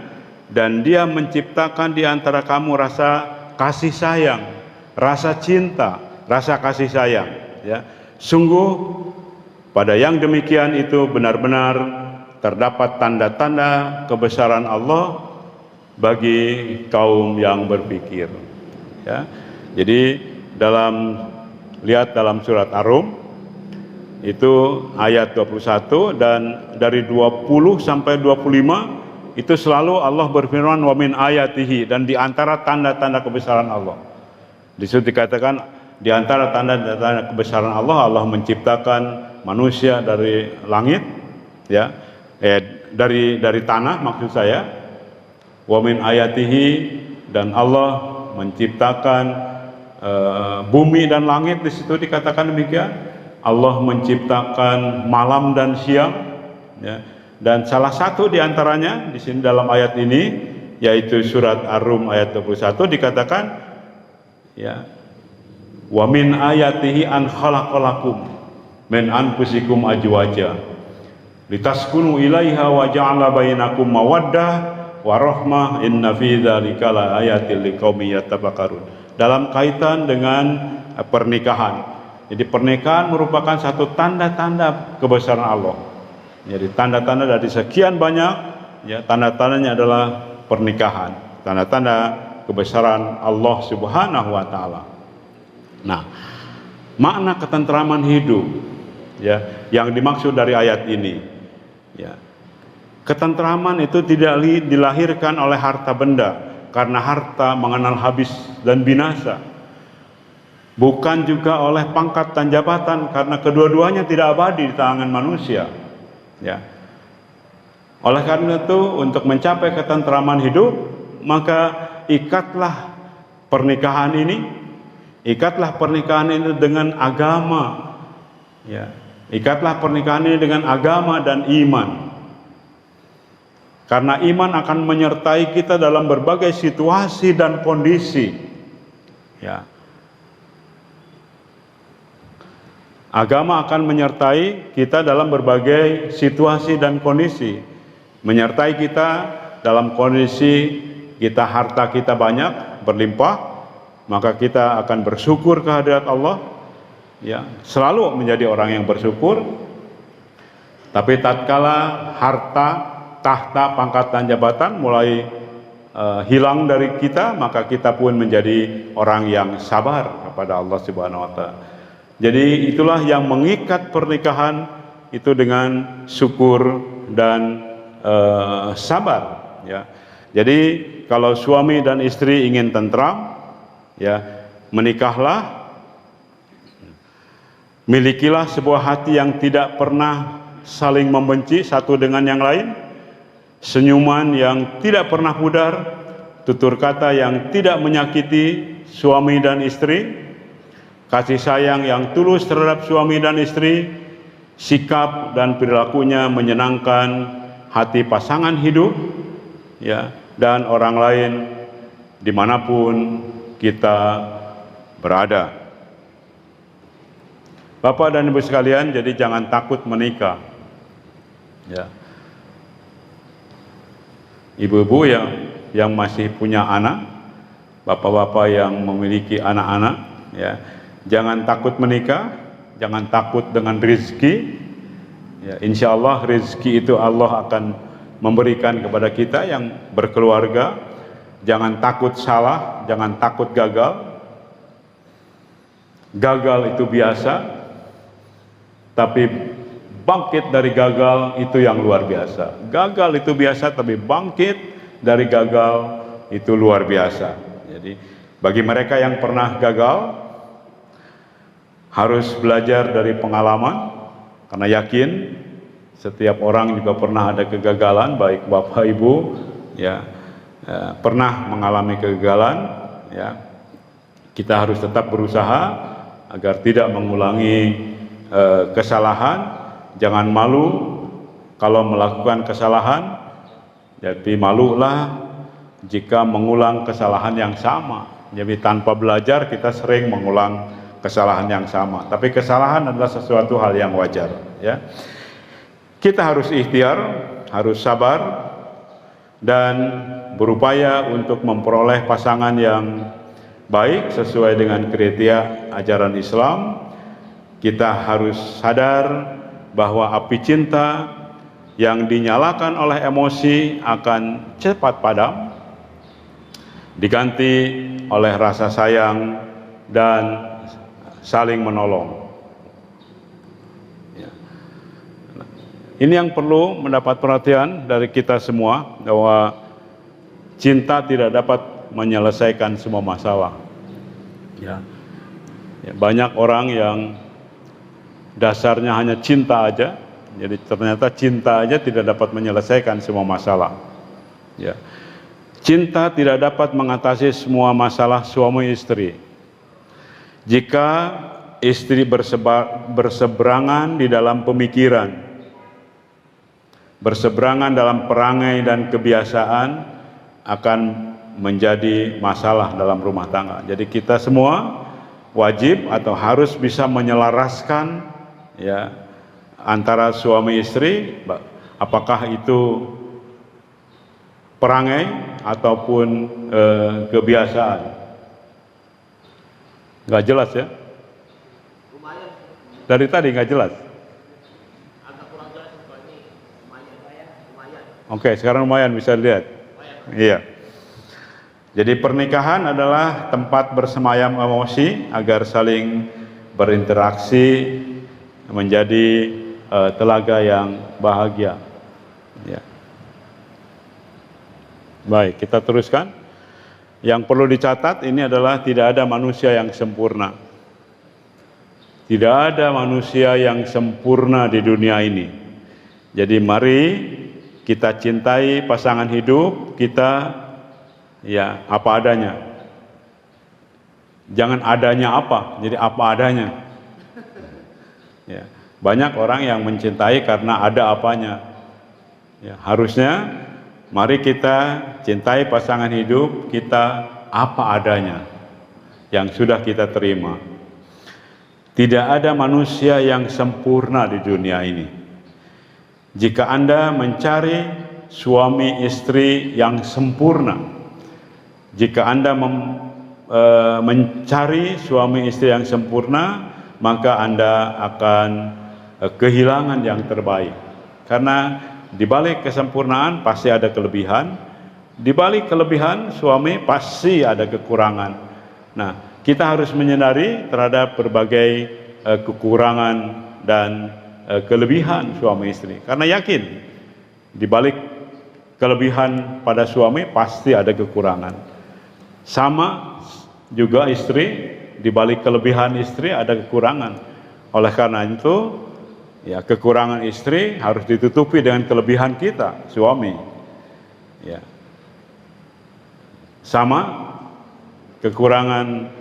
dan Dia menciptakan di antara kamu rasa kasih sayang, rasa cinta, rasa kasih sayang. Ya, sungguh pada yang demikian itu benar-benar terdapat tanda-tanda kebesaran Allah bagi kaum yang berpikir. Ya, jadi lihat dalam surat Ar-Rum itu ayat 21, dan dari 20 sampai 25 itu selalu Allah berfirman wa min ayatihi, dan di antara tanda-tanda kebesaran Allah. Di situ dikatakan di antara tanda-tanda kebesaran Allah, Allah menciptakan manusia dari langit, ya, dari tanah maksud saya. Wa min ayatihi, dan Allah menciptakan bumi dan langit. Di situ dikatakan demikian. Allah menciptakan malam dan siang, ya. Dan salah satu di antaranya di sini dalam ayat ini, yaitu surat Ar-Rum ayat 21 dikatakan, ya, wa min ayatihi an khalaqalakum min anfusikum azwaja litaskunu ilaiha wa ja'ala bainakum mawaddah wa rahmah inna fi dzalika laayatil liqaumin yatafakkarun. Dalam kaitan dengan pernikahan. Jadi pernikahan merupakan satu tanda-tanda kebesaran Allah. Jadi tanda-tanda dari sekian banyak, ya, tanda-tandanya adalah pernikahan, tanda-tanda kebesaran Allah Subhanahu wa taala. Nah, makna ketentraman hidup, ya, yang dimaksud dari ayat ini, ya. Ketentraman itu tidak dilahirkan oleh harta benda, karena harta mengenal habis dan binasa. Bukan juga oleh pangkat dan jabatan, karena kedua-duanya tidak abadi di tangan manusia. Ya. Oleh karena itu, untuk mencapai ketentraman hidup, maka ikatlah pernikahan ini dengan agama. Ya. Ikatlah pernikahan ini dengan agama dan iman. Karena iman akan menyertai kita dalam berbagai situasi dan kondisi. Ya. Agama akan menyertai kita dalam berbagai situasi dan kondisi. Menyertai kita dalam kondisi harta kita banyak, berlimpah, maka kita akan bersyukur kehadirat Allah, ya, selalu menjadi orang yang bersyukur. Tapi tatkala harta, tahta, pangkat dan jabatan mulai hilang dari kita, maka kita pun menjadi orang yang sabar kepada Allah Subhanahu wa taala. Jadi itulah yang mengikat pernikahan itu dengan syukur dan sabar, ya. Jadi kalau suami dan istri ingin tentram, ya, menikahlah, milikilah sebuah hati yang tidak pernah saling membenci satu dengan yang lain, senyuman yang tidak pernah pudar, tutur kata yang tidak menyakiti suami dan istri, kasih sayang yang tulus terhadap suami dan istri, sikap dan perilakunya menyenangkan hati pasangan hidup, ya, dan orang lain dimanapun kita berada. Bapak dan Ibu sekalian, jadi jangan takut menikah, ya. Ibu-ibu yang masih punya anak, bapak-bapak yang memiliki anak-anak, ya, jangan takut menikah, jangan takut dengan rezeki. Ya, insya Allah rezeki itu Allah akan memberikan kepada kita yang berkeluarga. Jangan takut salah, jangan takut gagal. Gagal itu biasa, tapi bangkit dari gagal itu yang luar biasa. Gagal itu biasa, tapi bangkit dari gagal itu luar biasa. Jadi bagi mereka yang pernah gagal, harus belajar dari pengalaman, karena yakin Setiap orang juga pernah ada kegagalan, baik Bapak Ibu ya pernah mengalami kegagalan ya. Kita harus tetap berusaha agar tidak mengulangi kesalahan. Jangan malu kalau melakukan kesalahan, jadi malulah jika mengulang kesalahan yang sama. Jadi tanpa belajar kita sering mengulang kesalahan yang sama. Tapi kesalahan adalah sesuatu hal yang wajar ya. Kita harus ikhtiar, harus sabar dan berupaya untuk memperoleh pasangan yang baik sesuai dengan kriteria ajaran Islam. Kita harus sadar bahwa api cinta yang dinyalakan oleh emosi akan cepat padam, diganti oleh rasa sayang dan saling menolong. Ini yang perlu mendapat perhatian dari kita semua, bahwa cinta tidak dapat menyelesaikan semua masalah. Ya, banyak orang yang dasarnya hanya cinta aja, jadi ternyata cinta aja tidak dapat menyelesaikan semua masalah. Ya, cinta tidak dapat mengatasi semua masalah suami istri. Jika istri berseberangan di dalam pemikiran, berseberangan dalam perangai dan kebiasaan, akan menjadi masalah dalam rumah tangga. Jadi kita semua wajib atau harus bisa menyelaraskan ya antara suami istri, apakah itu perangai ataupun kebiasaan. Nggak jelas ya? Dari tadi nggak jelas. Oke, sekarang lumayan bisa dilihat. Iya. Jadi pernikahan adalah tempat bersemayam emosi agar saling berinteraksi menjadi telaga yang bahagia. Ya. Baik, kita teruskan. Yang perlu dicatat ini adalah tidak ada manusia yang sempurna. Tidak ada manusia yang sempurna di dunia ini. Jadi mari kita cintai pasangan hidup kita ya apa adanya. Jangan adanya apa, jadi apa adanya. Ya, banyak orang yang mencintai karena ada apanya. Ya, harusnya mari kita cintai pasangan hidup kita apa adanya yang sudah kita terima. Tidak ada manusia yang sempurna di dunia ini. Jika Anda mencari suami istri yang sempurna, jika Anda mencari suami istri yang sempurna, maka Anda akan kehilangan yang terbaik. Karena di balik kesempurnaan pasti ada kelebihan, di balik kelebihan suami pasti ada kekurangan. Nah, kita harus menyadari terhadap berbagai kekurangan dan kelebihan suami istri, karena yakin di balik kelebihan pada suami pasti ada kekurangan. Sama juga istri, di balik kelebihan istri ada kekurangan. Oleh karena itu ya kekurangan istri harus ditutupi dengan kelebihan kita suami. Ya. Sama kekurangan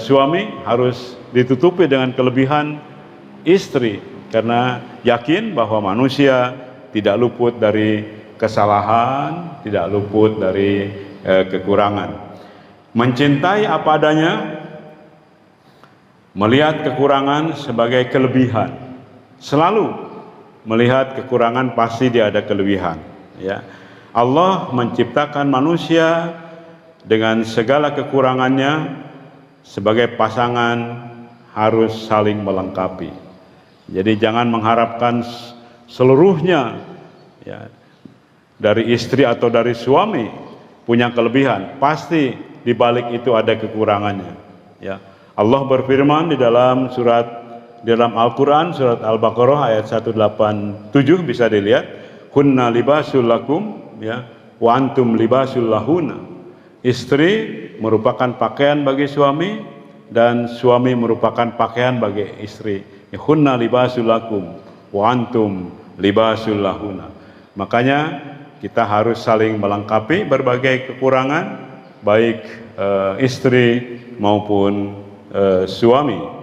suami harus ditutupi dengan kelebihan istri, karena yakin bahwa manusia tidak luput dari kesalahan, tidak luput dari kekurangan. Mencintai apa adanya, melihat kekurangan sebagai kelebihan. Selalu melihat kekurangan pasti dia ada kelebihan. Ya, Allah menciptakan manusia dengan segala kekurangannya. Sebagai pasangan harus saling melengkapi. Jadi jangan mengharapkan seluruhnya ya, dari istri atau dari suami punya kelebihan. Pasti di balik itu ada kekurangannya. Ya, Allah berfirman di dalam Al-Quran surat Al-Baqarah ayat 187, bisa dilihat, hunna libasul lakum ya wa antum libasul lahuna. Istri merupakan pakaian bagi suami dan suami merupakan pakaian bagi istri. Hunna libasul lakum wa antum libasul lahunna. Makanya kita harus saling melengkapi berbagai kekurangan, baik istri maupun suami.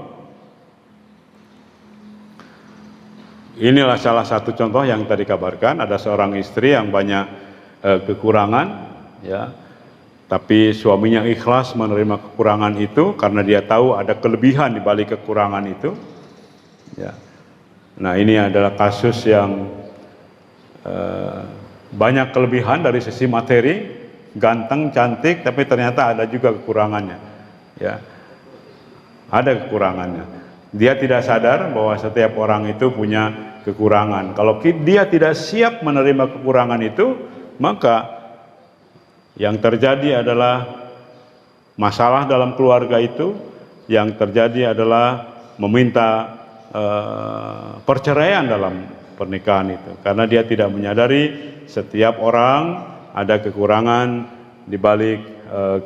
Inilah salah satu contoh yang tadi kabarkan, ada seorang istri yang banyak kekurangan, ya, tapi suaminya ikhlas menerima kekurangan itu karena dia tahu ada kelebihan di balik kekurangan itu, ya. Nah, ini adalah kasus yang banyak kelebihan dari sisi materi, ganteng, cantik, tapi ternyata ada juga kekurangannya, ya. Ada kekurangannya. Dia tidak sadar bahwa setiap orang itu punya kekurangan. Kalau dia tidak siap menerima kekurangan itu, maka yang terjadi adalah masalah dalam keluarga itu, yang terjadi adalah meminta perceraian dalam pernikahan itu, karena dia tidak menyadari setiap orang ada kekurangan di balik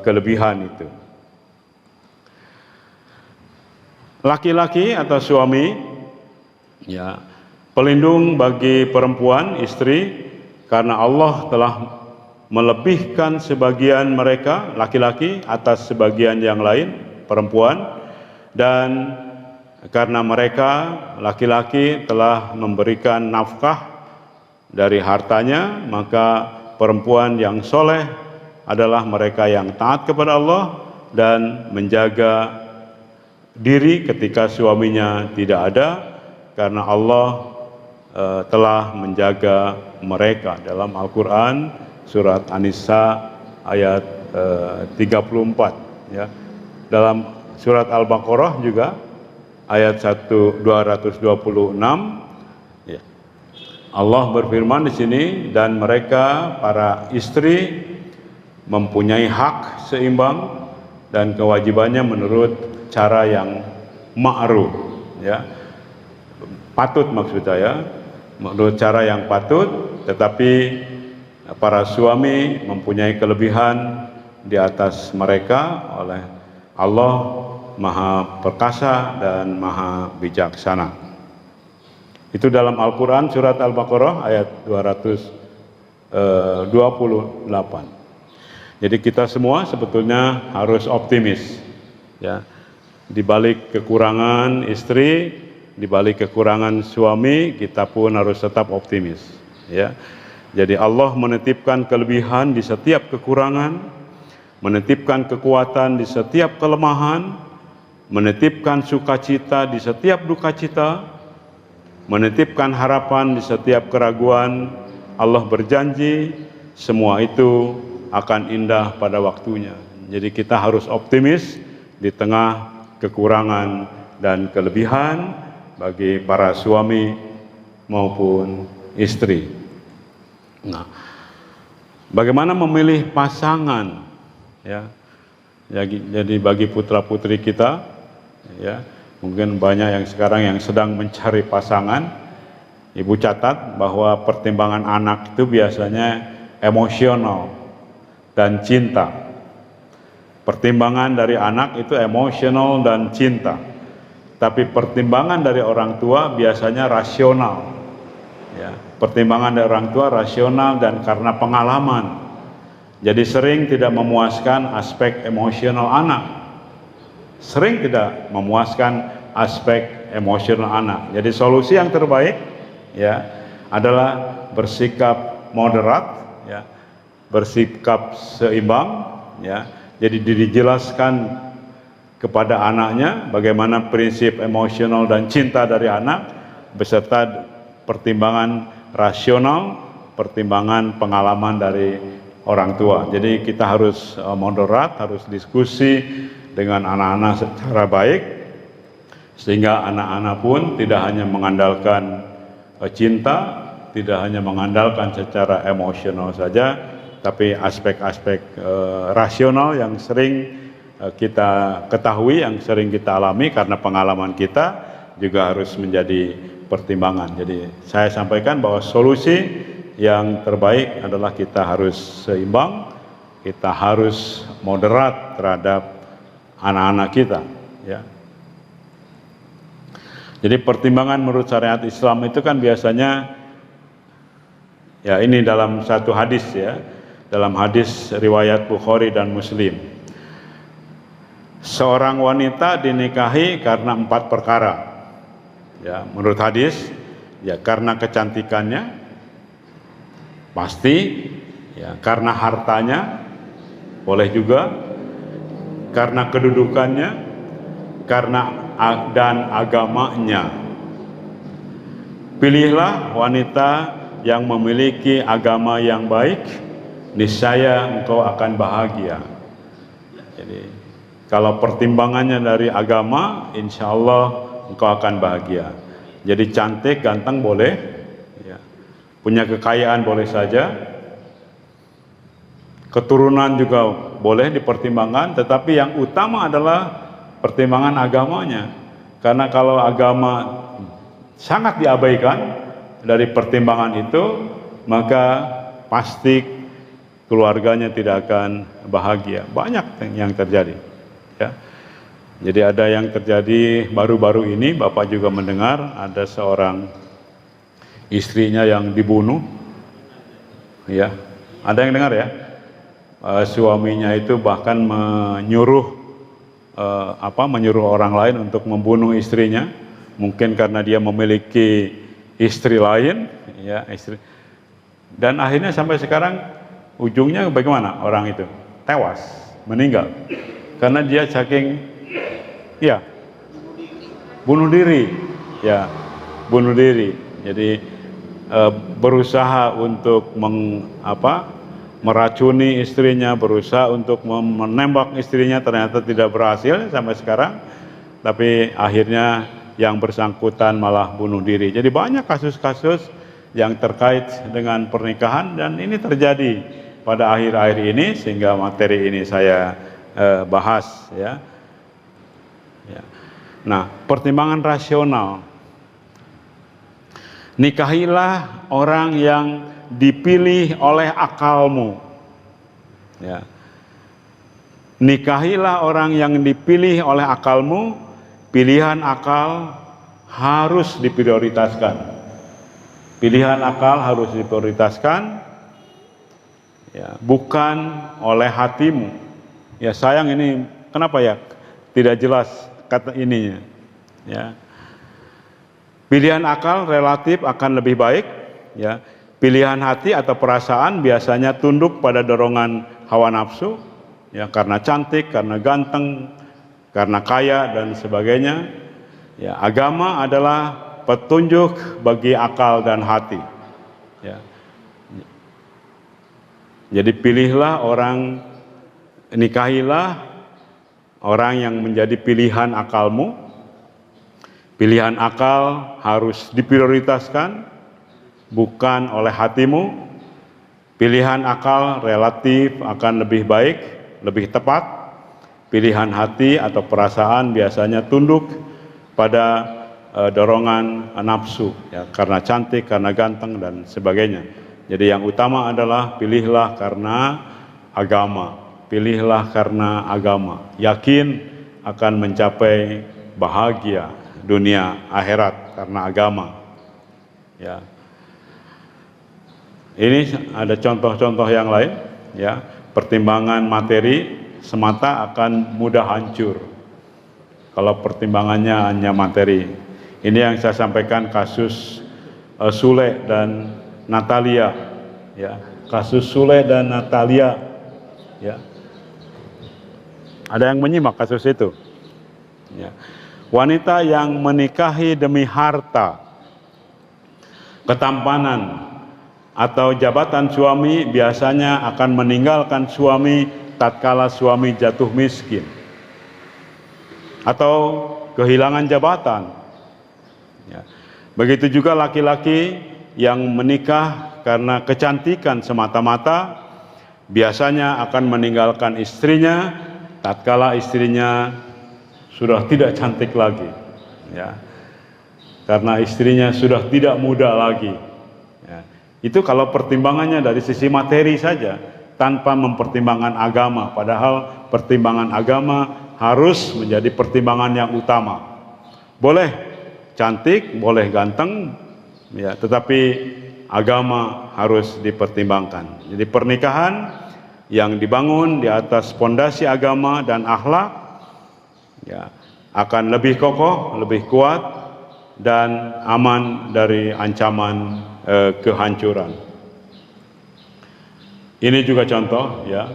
kelebihan itu. Laki-laki atau suami, ya, pelindung bagi perempuan, istri, karena Allah telah melebihkan sebagian mereka, laki-laki, atas sebagian yang lain, perempuan, dan karena mereka, laki-laki, telah memberikan nafkah dari hartanya, maka perempuan yang soleh adalah mereka yang taat kepada Allah dan menjaga diri ketika suaminya tidak ada, karena Allah telah menjaga mereka. Dalam Al-Quran surat An-Nisa ayat 34, ya. Dalam surat Al-Baqarah juga ayat 226, ya. Allah berfirman di sini, dan mereka para istri mempunyai hak seimbang dan kewajibannya menurut cara yang ma'ruf, ya. Patut maksud saya, menurut cara yang patut, tetapi para suami mempunyai kelebihan di atas mereka oleh Allah Maha Perkasa dan Maha Bijaksana. Itu dalam Al-Quran surat Al-Baqarah ayat 228. Jadi kita semua sebetulnya harus optimis, ya. Di balik kekurangan istri, di balik kekurangan suami, kita pun harus tetap optimis, ya. Jadi Allah menitipkan kelebihan di setiap kekurangan, menitipkan kekuatan di setiap kelemahan, menitipkan sukacita di setiap duka cita, menitipkan harapan di setiap keraguan. Allah berjanji semua itu akan indah pada waktunya. Jadi kita harus optimis di tengah kekurangan dan kelebihan bagi para suami maupun istri. Nah, bagaimana memilih pasangan, ya? Jadi bagi putra-putri kita, ya, mungkin banyak yang sekarang yang sedang mencari pasangan. Ibu catat bahwa pertimbangan anak itu biasanya emosional dan cinta. Pertimbangan dari anak itu emosional dan cinta, tapi pertimbangan dari orang tua biasanya rasional, ya. Pertimbangan dari orang tua rasional dan karena pengalaman. Jadi sering tidak memuaskan aspek emosional anak, sering tidak memuaskan aspek emosional anak. Jadi solusi yang terbaik, ya, adalah bersikap moderat, ya, bersikap seimbang, ya. Jadi dijelaskan kepada anaknya bagaimana prinsip emosional dan cinta dari anak beserta pertimbangan rasional, pertimbangan pengalaman dari orang tua. Jadi kita harus moderat, harus diskusi dengan anak-anak secara baik, sehingga anak-anak pun tidak hanya mengandalkan cinta, tidak hanya mengandalkan secara emosional saja, tapi aspek-aspek rasional yang sering kita ketahui, yang sering kita alami karena pengalaman kita juga harus menjadi pertimbangan. Jadi saya sampaikan bahwa solusi yang terbaik adalah kita harus seimbang, kita harus moderat terhadap anak-anak kita, ya. Jadi pertimbangan menurut syariat Islam itu kan biasanya Ya, ini dalam satu hadis ya, dalam hadis riwayat Bukhari dan Muslim. Seorang wanita dinikahi karena 4 perkara. Ya, menurut hadis, ya karena kecantikannya, pasti, ya karena hartanya, boleh juga, karena kedudukannya, karena dan agamanya. Pilihlah wanita yang memiliki agama yang baik, niscaya engkau akan bahagia. Jadi kalau pertimbangannya dari agama, insya Allah engkau akan bahagia. Jadi cantik, ganteng boleh, ya. Punya kekayaan boleh saja, keturunan juga boleh dipertimbangkan, tetapi yang utama adalah pertimbangan agamanya. Karena kalau agama sangat diabaikan dari pertimbangan itu, maka pasti keluarganya tidak akan bahagia. Banyak yang terjadi, ya. Jadi ada yang terjadi baru-baru ini, Bapak juga mendengar ada seorang istrinya yang dibunuh, ya. Ada yang dengar ya? Suaminya itu bahkan menyuruh orang lain untuk membunuh istrinya. Mungkin karena dia memiliki istri lain, ya istri. Dan akhirnya sampai sekarang ujungnya bagaimana? Orang itu tewas, meninggal, karena dia saking, ya, bunuh diri, ya, bunuh diri. Jadi berusaha untuk meracuni istrinya, berusaha untuk menembak istrinya, ternyata tidak berhasil sampai sekarang. Tapi akhirnya yang bersangkutan malah bunuh diri. Jadi banyak kasus-kasus yang terkait dengan pernikahan, dan ini terjadi pada akhir-akhir ini, sehingga materi ini saya bahas, ya. Nah, pertimbangan rasional. Nikahilah orang yang dipilih oleh akalmu, ya. Nikahilah orang yang dipilih oleh akalmu. Pilihan akal harus diprioritaskan. Pilihan akal harus diprioritaskan, ya, bukan oleh hatimu. Ya sayang, ini kenapa ya tidak jelas kata ininya, ya. Pilihan akal relatif akan lebih baik, ya. Pilihan hati atau perasaan biasanya tunduk pada dorongan hawa nafsu, ya, karena cantik, karena ganteng, karena kaya dan sebagainya. Ya, agama adalah petunjuk bagi akal dan hati, ya. Jadi nikahilah orang yang menjadi pilihan akalmu. Pilihan akal harus diprioritaskan, bukan oleh hatimu. Pilihan akal relatif akan lebih baik, lebih tepat. Pilihan hati atau perasaan biasanya tunduk pada dorongan nafsu, ya, karena cantik, karena ganteng dan sebagainya. Jadi yang utama adalah pilihlah karena agama. Pilihlah karena agama. Yakin akan mencapai bahagia dunia akhirat karena agama, ya. Ini ada contoh-contoh yang lain, ya. Pertimbangan materi semata akan mudah hancur kalau pertimbangannya hanya materi. Ini yang saya sampaikan kasus Sule dan Natalia, ya. Kasus Sule dan Natalia, ya. Ada yang menyimak kasus itu, ya. Wanita yang menikahi demi harta, ketampanan, atau jabatan suami biasanya akan meninggalkan suami tatkala suami jatuh miskin atau kehilangan jabatan, ya. Begitu juga laki-laki yang menikah karena kecantikan semata-mata biasanya akan meninggalkan istrinya tatkala istrinya sudah tidak cantik lagi, ya. Karena istrinya sudah tidak muda lagi, ya. Itu kalau pertimbangannya dari sisi materi saja, tanpa mempertimbangkan agama. Padahal pertimbangan agama harus menjadi pertimbangan yang utama. Boleh cantik, boleh ganteng, ya, tetapi agama harus dipertimbangkan. Jadi pernikahan yang dibangun di atas pondasi agama dan akhlak ya akan lebih kokoh, lebih kuat dan aman dari ancaman kehancuran. Ini juga contoh ya,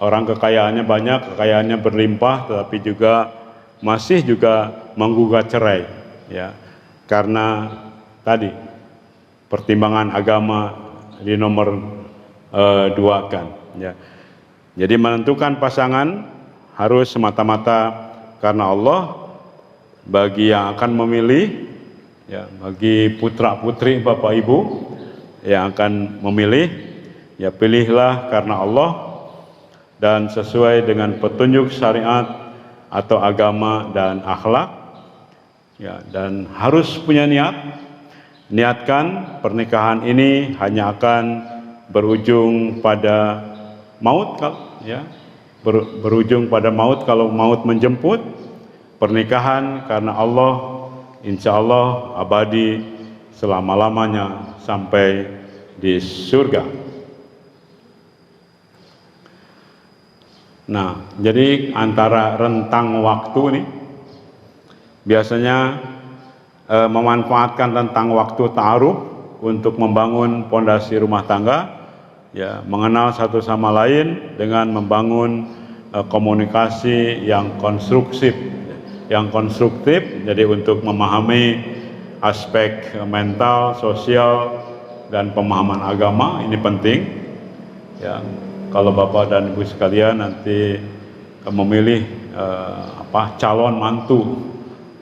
orang kekayaannya banyak, kekayaannya berlimpah, tetapi juga masih juga menggugat cerai ya, karena tadi pertimbangan agama di nomor duakan ya. Jadi menentukan pasangan harus semata-mata karena Allah. Bagi yang akan memilih ya, bagi putra putri bapak ibu yang akan memilih ya, pilihlah karena Allah dan sesuai dengan petunjuk syariat atau agama dan akhlak ya, dan harus punya niatkan pernikahan ini hanya akan berujung pada maut ya, berujung pada maut kalau maut menjemput. Pernikahan karena Allah insya Allah abadi selama-lamanya sampai di surga. Nah, jadi antara rentang waktu ini biasanya memanfaatkan tentang waktu ta'aruf untuk membangun pondasi rumah tangga ya, mengenal satu sama lain dengan membangun komunikasi yang konstruktif, jadi untuk memahami aspek mental, sosial dan pemahaman agama ini penting ya. Kalau Bapak dan Ibu sekalian nanti memilih calon mantu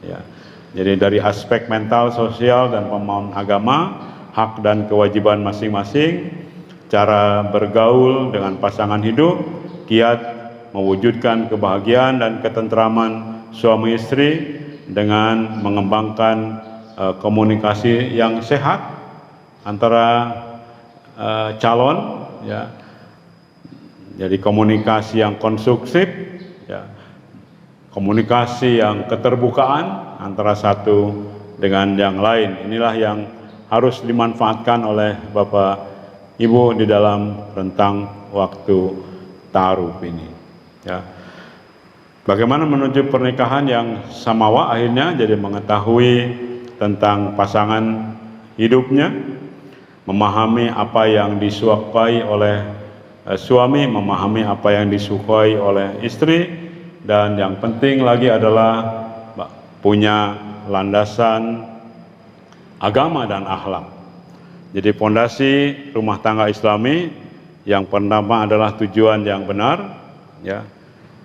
ya, jadi dari aspek mental, sosial dan pemahaman agama, hak dan kewajiban masing-masing, cara bergaul dengan pasangan hidup, kiat mewujudkan kebahagiaan dan ketentraman suami istri dengan mengembangkan komunikasi yang sehat antara calon ya. Jadi komunikasi yang konstruktif ya, komunikasi yang keterbukaan antara satu dengan yang lain. Inilah yang harus dimanfaatkan oleh Bapak Ibu di dalam rentang waktu ta'aruf ini ya. Bagaimana menuju pernikahan yang samawa akhirnya, jadi mengetahui tentang pasangan hidupnya, memahami apa yang disukai oleh suami, memahami apa yang disukai oleh istri, dan yang penting lagi adalah punya landasan agama dan akhlak. Jadi pondasi rumah tangga Islami yang pertama adalah tujuan yang benar ya.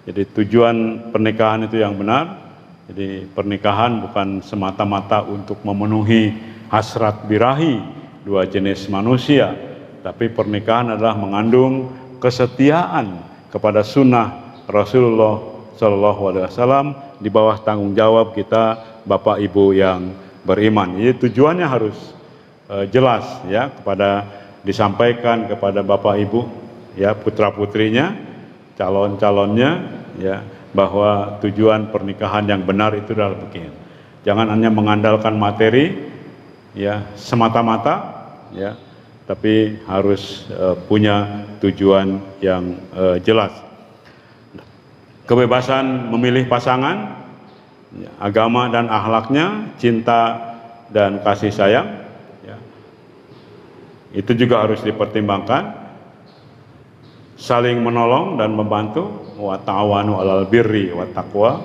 Jadi tujuan pernikahan itu yang benar. Jadi pernikahan bukan semata-mata untuk memenuhi hasrat birahi dua jenis manusia, tapi pernikahan adalah mengandung kesetiaan kepada sunnah Rasulullah SAW di bawah tanggung jawab kita Bapak Ibu yang beriman. Jadi tujuannya harus jelas ya, kepada disampaikan kepada Bapak Ibu ya, putra putrinya, calon-calonnya ya, bahwa tujuan pernikahan yang benar itu adalah begini. Jangan hanya mengandalkan materi ya semata-mata ya, tapi harus punya tujuan yang jelas. Kebebasan memilih pasangan, agama dan akhlaknya, cinta dan kasih sayang ya, itu juga harus dipertimbangkan. Saling menolong dan membantu, wa ta'awanu 'alal birri wa taqwa,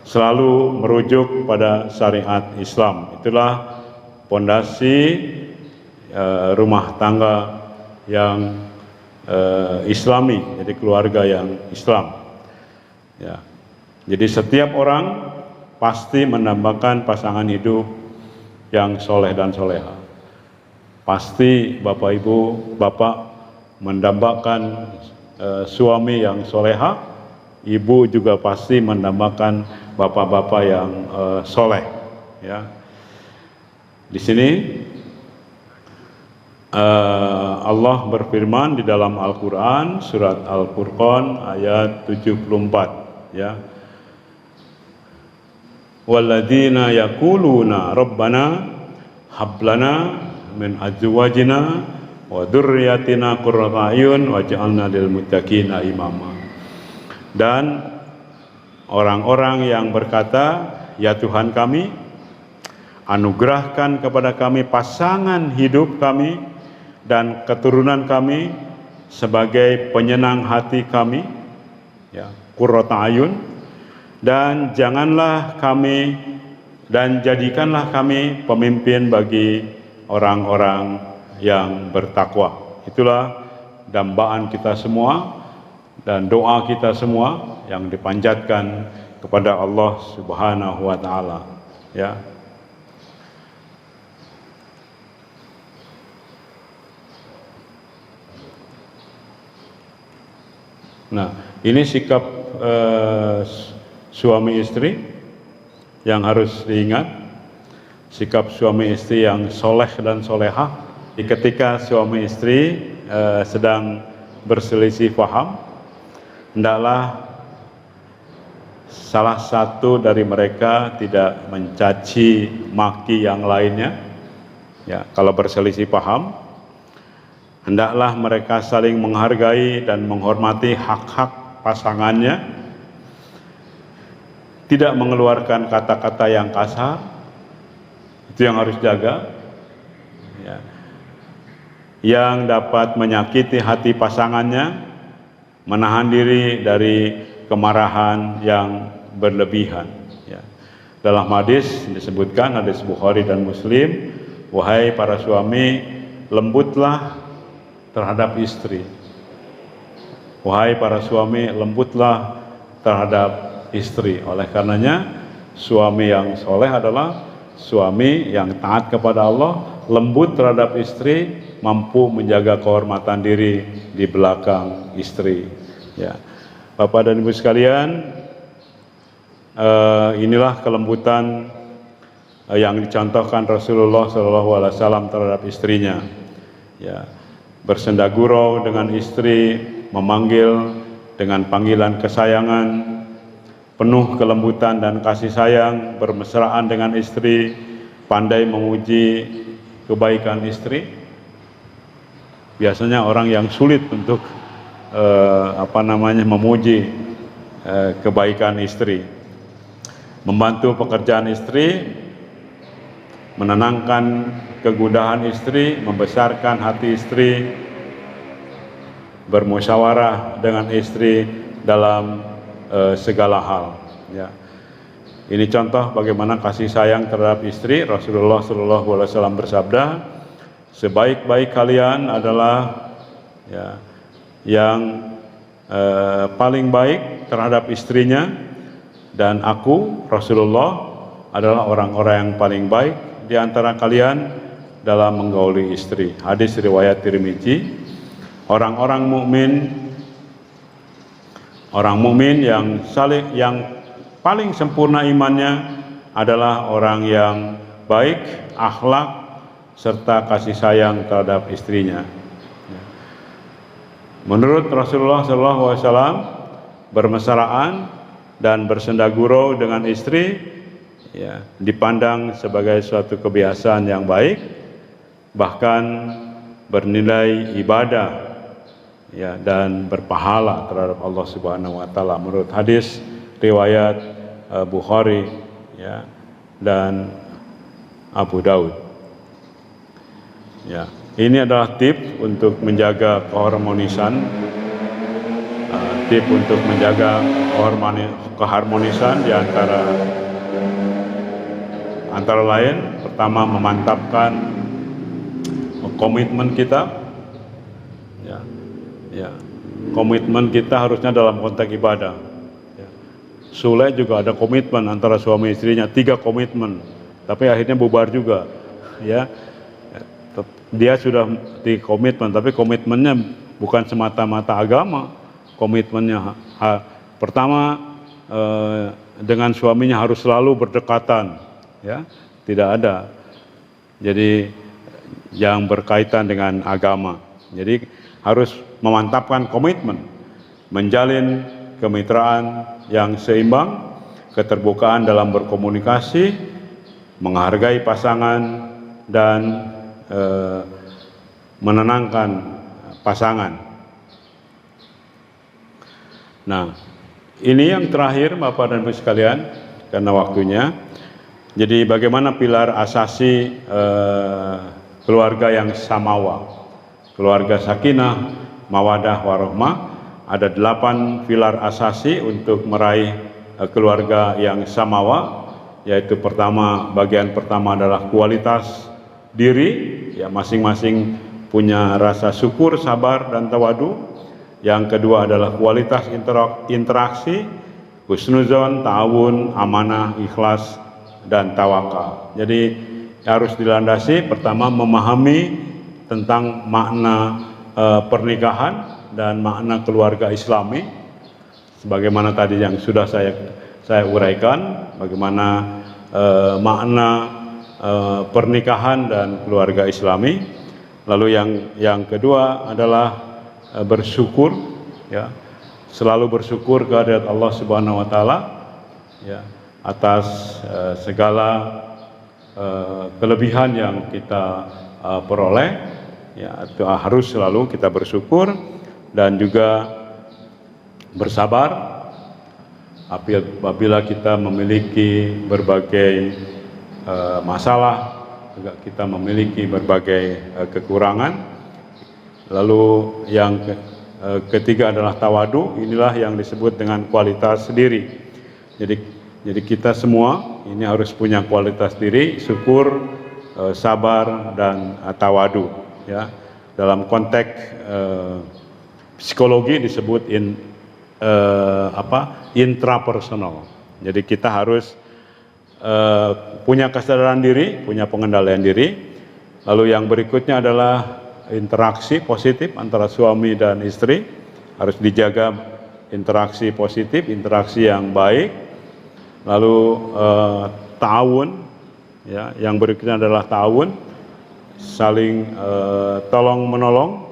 selalu merujuk pada syariat Islam. Itulah pondasi rumah tangga yang Islami, jadi keluarga yang Islam ya. Jadi setiap orang pasti mendambakan pasangan hidup yang soleh dan soleha. Pasti Bapak Ibu, Bapak mendambakan suami yang soleha, ibu juga pasti mendambakan bapak-bapak yang soleh ya. Di sini Allah berfirman di dalam Al-Quran, surat Al-Furqan ayat 74 ya, walladzina yaquluna rabbana hablana min azwajina wa dzurriyyatina qurrata a'yun waj'alna lil muttaqina imama. Dan orang-orang yang berkata, ya Tuhan kami, anugerahkan kepada kami pasangan hidup kami dan keturunan kami sebagai penyenang hati kami, ya, qurrata a'yun, dan jadikanlah kami pemimpin bagi orang-orang yang bertakwa. Itulah dambaan kita semua dan doa kita semua yang dipanjatkan kepada Allah Subhanahu wa taala, ya. Nah, ini sikap suami istri yang harus diingat. Sikap suami istri yang soleh dan solehah. Ketika suami istri sedang berselisih paham, hendaklah salah satu dari mereka tidak mencaci maki yang lainnya. Ya, kalau berselisih paham, hendaklah mereka saling menghargai dan menghormati hak-hak pasangannya, tidak mengeluarkan kata-kata yang kasar. Itu yang harus jaga, ya. Yang dapat menyakiti hati pasangannya, menahan diri dari kemarahan yang berlebihan, ya. Dalam hadis disebutkan, hadis Bukhari dan Muslim, wahai para suami, lembutlah terhadap istri. Wahai para suami, lembutlah terhadap istri. Oleh karenanya, suami yang soleh adalah suami yang taat kepada Allah, lembut terhadap istri, mampu menjaga kehormatan diri di belakang istri. Ya, Bapak dan Ibu sekalian, inilah kelembutan yang dicontohkan Rasulullah SAW terhadap istrinya. Ya, bersenda gurau dengan istri, memanggil dengan panggilan kesayangan, penuh kelembutan dan kasih sayang, bermesraan dengan istri, pandai memuji kebaikan istri. Biasanya orang yang sulit untuk memuji kebaikan istri, membantu pekerjaan istri, menenangkan kegundahan istri, membesarkan hati istri, bermusyawarah dengan istri dalam segala hal, ya. Ini contoh bagaimana kasih sayang terhadap istri. Rasulullah SAW bersabda, sebaik-baik kalian adalah, ya, yang paling baik terhadap istrinya, dan aku Rasulullah adalah orang-orang yang paling baik di antara kalian dalam menggauli istri. Hadis riwayat Tirmizi. Orang mukmin yang paling sempurna imannya adalah orang yang baik akhlak serta kasih sayang terhadap istrinya. Menurut Rasulullah SAW, bermesraan dan bersenda gurau dengan istri, ya, dipandang sebagai suatu kebiasaan yang baik, bahkan bernilai ibadah, ya, dan berpahala terhadap Allah Subhanahu wa taala menurut hadis riwayat Bukhari, ya, dan Abu Daud. Ya, ini adalah tip untuk menjaga keharmonisan, keharmonisan di antara lain, pertama memantapkan komitmen kita, ya, komitmen kita harusnya dalam konteks ibadah. Ya. Sule juga ada komitmen antara suami istrinya, 3 komitmen, tapi akhirnya bubar juga, ya. Dia sudah di komitmen, tapi komitmennya bukan semata-mata agama. Komitmennya pertama dengan suaminya harus selalu berdekatan, ya, tidak ada. Jadi yang berkaitan dengan agama. Jadi harus memantapkan komitmen, menjalin kemitraan yang seimbang, keterbukaan dalam berkomunikasi, menghargai pasangan, dan menenangkan pasangan. Nah, ini yang terakhir Bapak dan Ibu sekalian karena waktunya. Jadi bagaimana pilar asasi keluarga yang samawa, keluarga sakinah, mawadah, warahmah. Ada 8 pilar asasi untuk meraih keluarga yang samawa, yaitu bagian pertama adalah kualitas diri, ya masing-masing punya rasa syukur, sabar, dan tawadu. Yang kedua adalah kualitas interaksi, husnuzon, ta'awun, amanah, ikhlas, dan tawakal. Jadi harus dilandasi pertama memahami tentang makna pernikahan dan makna keluarga Islami, sebagaimana tadi yang sudah saya uraikan, bagaimana makna pernikahan dan keluarga Islami. Lalu yang kedua adalah bersyukur, ya, selalu bersyukur kehadirat Allah Subhanahu wa taala, ya, atas segala kelebihan yang kita peroleh, ya, itu harus selalu kita bersyukur dan juga bersabar apabila kita memiliki berbagai masalah, juga kita memiliki berbagai kekurangan. Lalu yang ketiga adalah tawadu. Inilah yang disebut dengan kualitas diri. Jadi kita semua ini harus punya kualitas diri, syukur, sabar, dan tawadu, ya. Dalam konteks psikologi disebut intrapersonal. Jadi kita harus punya kesadaran diri, punya pengendalian diri. Lalu yang berikutnya adalah interaksi positif antara suami dan istri. Harus dijaga interaksi positif, interaksi yang baik. Lalu ta'awun, ya, yang berikutnya adalah ta'awun, saling tolong menolong.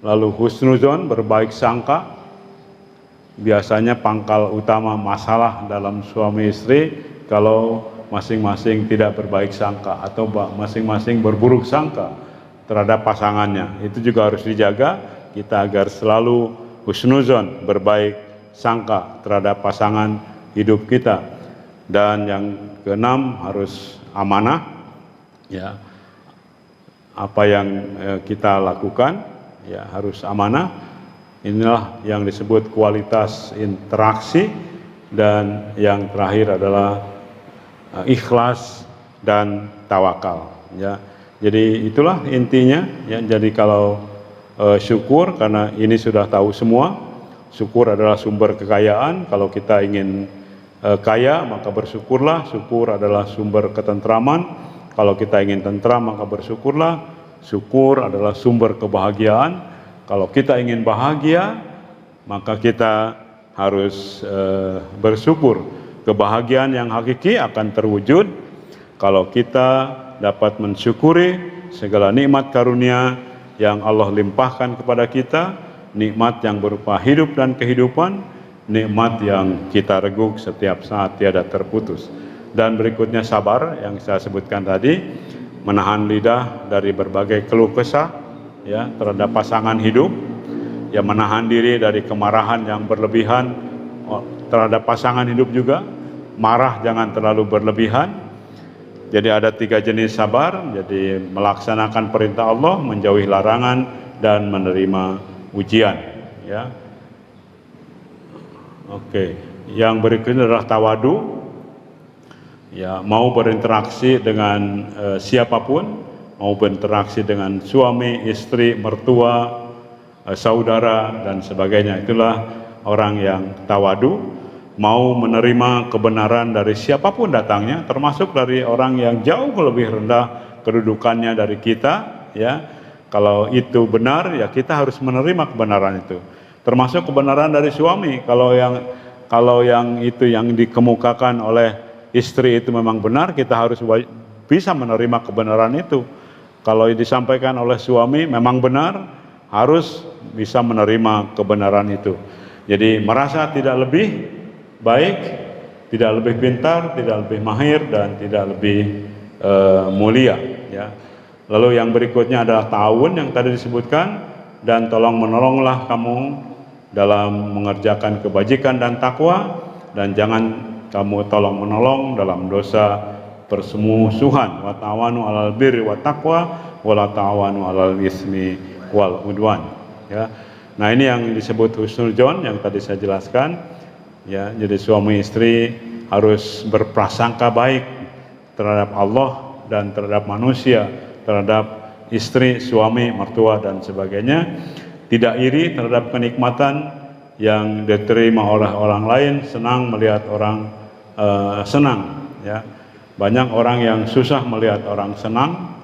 Lalu husnuzon, berbaik sangka. Biasanya pangkal utama masalah dalam suami istri kalau masing-masing tidak berbaik sangka atau masing-masing berburuk sangka terhadap pasangannya. Itu juga harus dijaga kita agar selalu husnuzon, berbaik sangka terhadap pasangan hidup kita. Dan yang keenam harus amanah, ya, apa yang kita lakukan, ya, harus amanah. Inilah yang disebut kualitas interaksi. Dan yang terakhir adalah ikhlas dan tawakal, ya. Jadi itulah intinya, ya. Jadi kalau syukur, karena ini sudah tahu semua, syukur adalah sumber kekayaan. Kalau kita ingin kaya, maka bersyukurlah. Syukur adalah sumber ketentraman. Kalau kita ingin tentram, maka bersyukurlah. Syukur adalah sumber kebahagiaan. Kalau kita ingin bahagia, maka kita harus bersyukur. Kebahagiaan yang hakiki akan terwujud kalau kita dapat mensyukuri segala nikmat karunia yang Allah limpahkan kepada kita, nikmat yang berupa hidup dan kehidupan, nikmat yang kita reguk setiap saat tiada terputus. Dan berikutnya sabar, yang saya sebutkan tadi, menahan lidah dari berbagai keluh kesah, ya, terhadap pasangan hidup, ya, menahan diri dari kemarahan yang berlebihan terhadap pasangan hidup juga. Marah jangan terlalu berlebihan. Jadi ada 3 jenis sabar, jadi melaksanakan perintah Allah, menjauhi larangan, dan menerima ujian, ya. Oke, yang berikutnya adalah tawadu, ya, mau berinteraksi dengan siapapun, mau berinteraksi dengan suami, istri, mertua, saudara, dan sebagainya. Itulah orang yang tawadu, mau menerima kebenaran dari siapapun datangnya, termasuk dari orang yang jauh lebih rendah kedudukannya dari kita, ya. Kalau itu benar, ya kita harus menerima kebenaran itu. Termasuk kebenaran dari suami. Kalau yang itu yang dikemukakan oleh istri itu memang benar, kita harus bisa menerima kebenaran itu. Kalau disampaikan oleh suami memang benar, harus bisa menerima kebenaran itu. Jadi merasa tidak lebih baik, tidak lebih pintar, tidak lebih mahir, dan tidak lebih mulia, ya. Lalu yang berikutnya adalah ta'awun yang tadi disebutkan, dan tolong menolonglah kamu dalam mengerjakan kebajikan dan takwa, dan jangan kamu tolong menolong dalam dosa persemusuhan. Wa ta'awanu 'alal birri wat taqwa wa la ta'awanu 'alal ismi wal udwan. Ya. Nah, ini yang disebut husnul dzon yang tadi saya jelaskan. Ya, jadi suami istri harus berprasangka baik terhadap Allah dan terhadap manusia, terhadap istri, suami, mertua dan sebagainya. Tidak iri terhadap kenikmatan yang diterima oleh orang lain, senang melihat orang senang. Ya. Banyak orang yang susah melihat orang senang,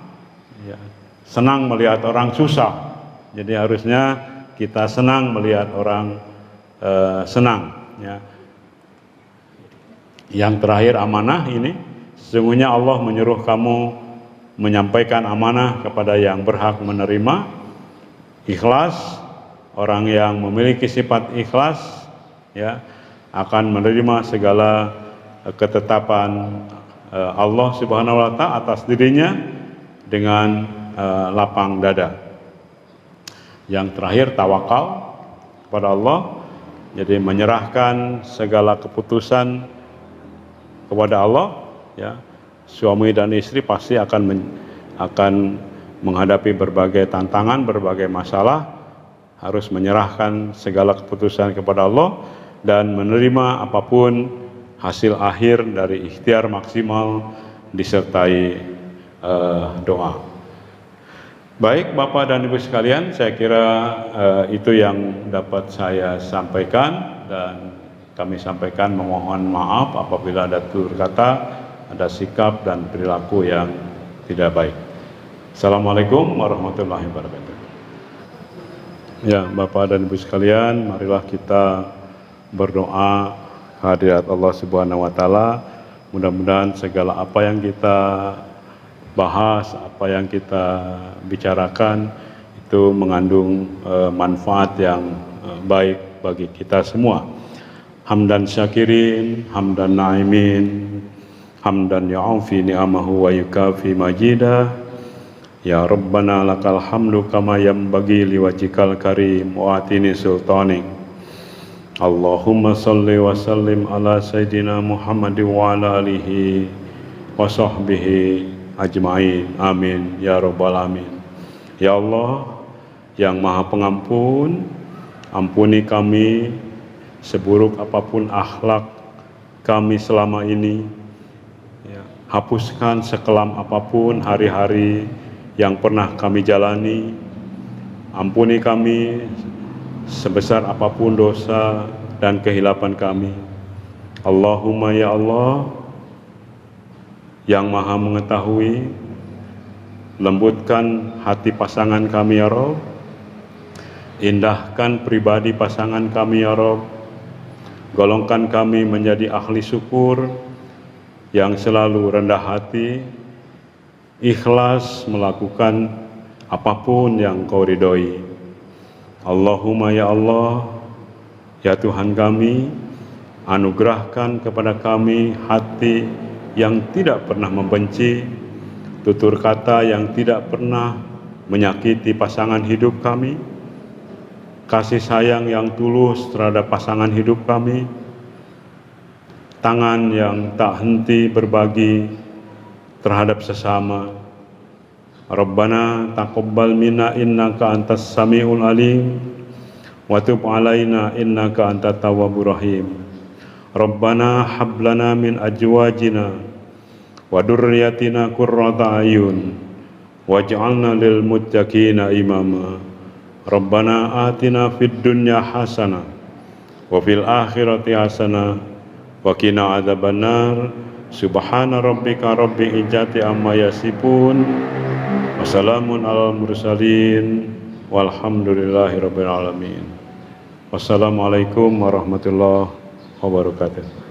ya. Senang melihat orang susah. Jadi harusnya kita senang melihat orang senang. Ya. Yang terakhir amanah ini, sesungguhnya Allah menyuruh kamu menyampaikan amanah kepada yang berhak menerima. Ikhlas, orang yang memiliki sifat ikhlas, ya, akan menerima segala ketetapan Allah Subhanahu wa Ta'ala atas dirinya dengan lapang dada. Yang terakhir tawakal kepada Allah, jadi menyerahkan segala keputusan kepada Allah. Ya, suami dan istri pasti akan menghadapi berbagai tantangan, berbagai masalah, harus menyerahkan segala keputusan kepada Allah dan menerima apapun hasil akhir dari ikhtiar maksimal disertai doa. Baik Bapak dan Ibu sekalian, saya kira itu yang dapat saya sampaikan, dan kami sampaikan memohon maaf apabila ada tutur kata, ada sikap dan perilaku yang tidak baik. Assalamualaikum warahmatullahi wabarakatuh. Ya, Bapak dan Ibu sekalian, marilah kita berdoa hadirat Allah Subhanahu wa Ta'ala. Mudah-mudahan segala apa yang kita bahas, apa yang kita bicarakan itu mengandung manfaat yang baik bagi kita semua. Hamdan syakirin, hamdan na'imin, hamdan ya'afi ni'amahu wa yukafi majidah. Ya Rabbana lakal hamdu kama yanbaghi liwajhikal karim wa atini sultanik. Allahumma salli wa sallim ala sayyidina Muhammad wa ala alihi wa sahbihi ajma'in. Amin ya rabbal alamin. Ya Allah yang Maha Pengampun, ampuni kami seburuk apapun akhlak kami selama ini. Ya, hapuskan sekelam apapun hari-hari yang pernah kami jalani. Ampuni kami sebesar apapun dosa dan kehilapan kami. Allahumma ya Allah yang Maha mengetahui, lembutkan hati pasangan kami ya Rabb, indahkan pribadi pasangan kami ya Rabb, golongkan kami menjadi ahli syukur yang selalu rendah hati, ikhlas melakukan apapun yang Kau ridhoi. Allahumma ya Allah, ya Tuhan kami, anugerahkan kepada kami hati yang tidak pernah membenci, tutur kata yang tidak pernah menyakiti pasangan hidup kami, kasih sayang yang tulus terhadap pasangan hidup kami, tangan yang tak henti berbagi terhadap sesama. Rabbana taqabbal minna innaka antas samiul alim wa tub alaina innaka antat tawwabur rahim. Rabbana hab lana min azwajina wa dzurriyyatina qurrata ayun waj'alna lil muttaqina imama. Rabbana atina fid dunya hasanah wa fil akhirati hasanah wa qina adzabannar. Subhana rabbika rabbil izzati amma yasifun. Wassalamun alal mursalin walhamdulillahi rabbil alamin. Wassalamualaikum warahmatullahi wabarakatuh.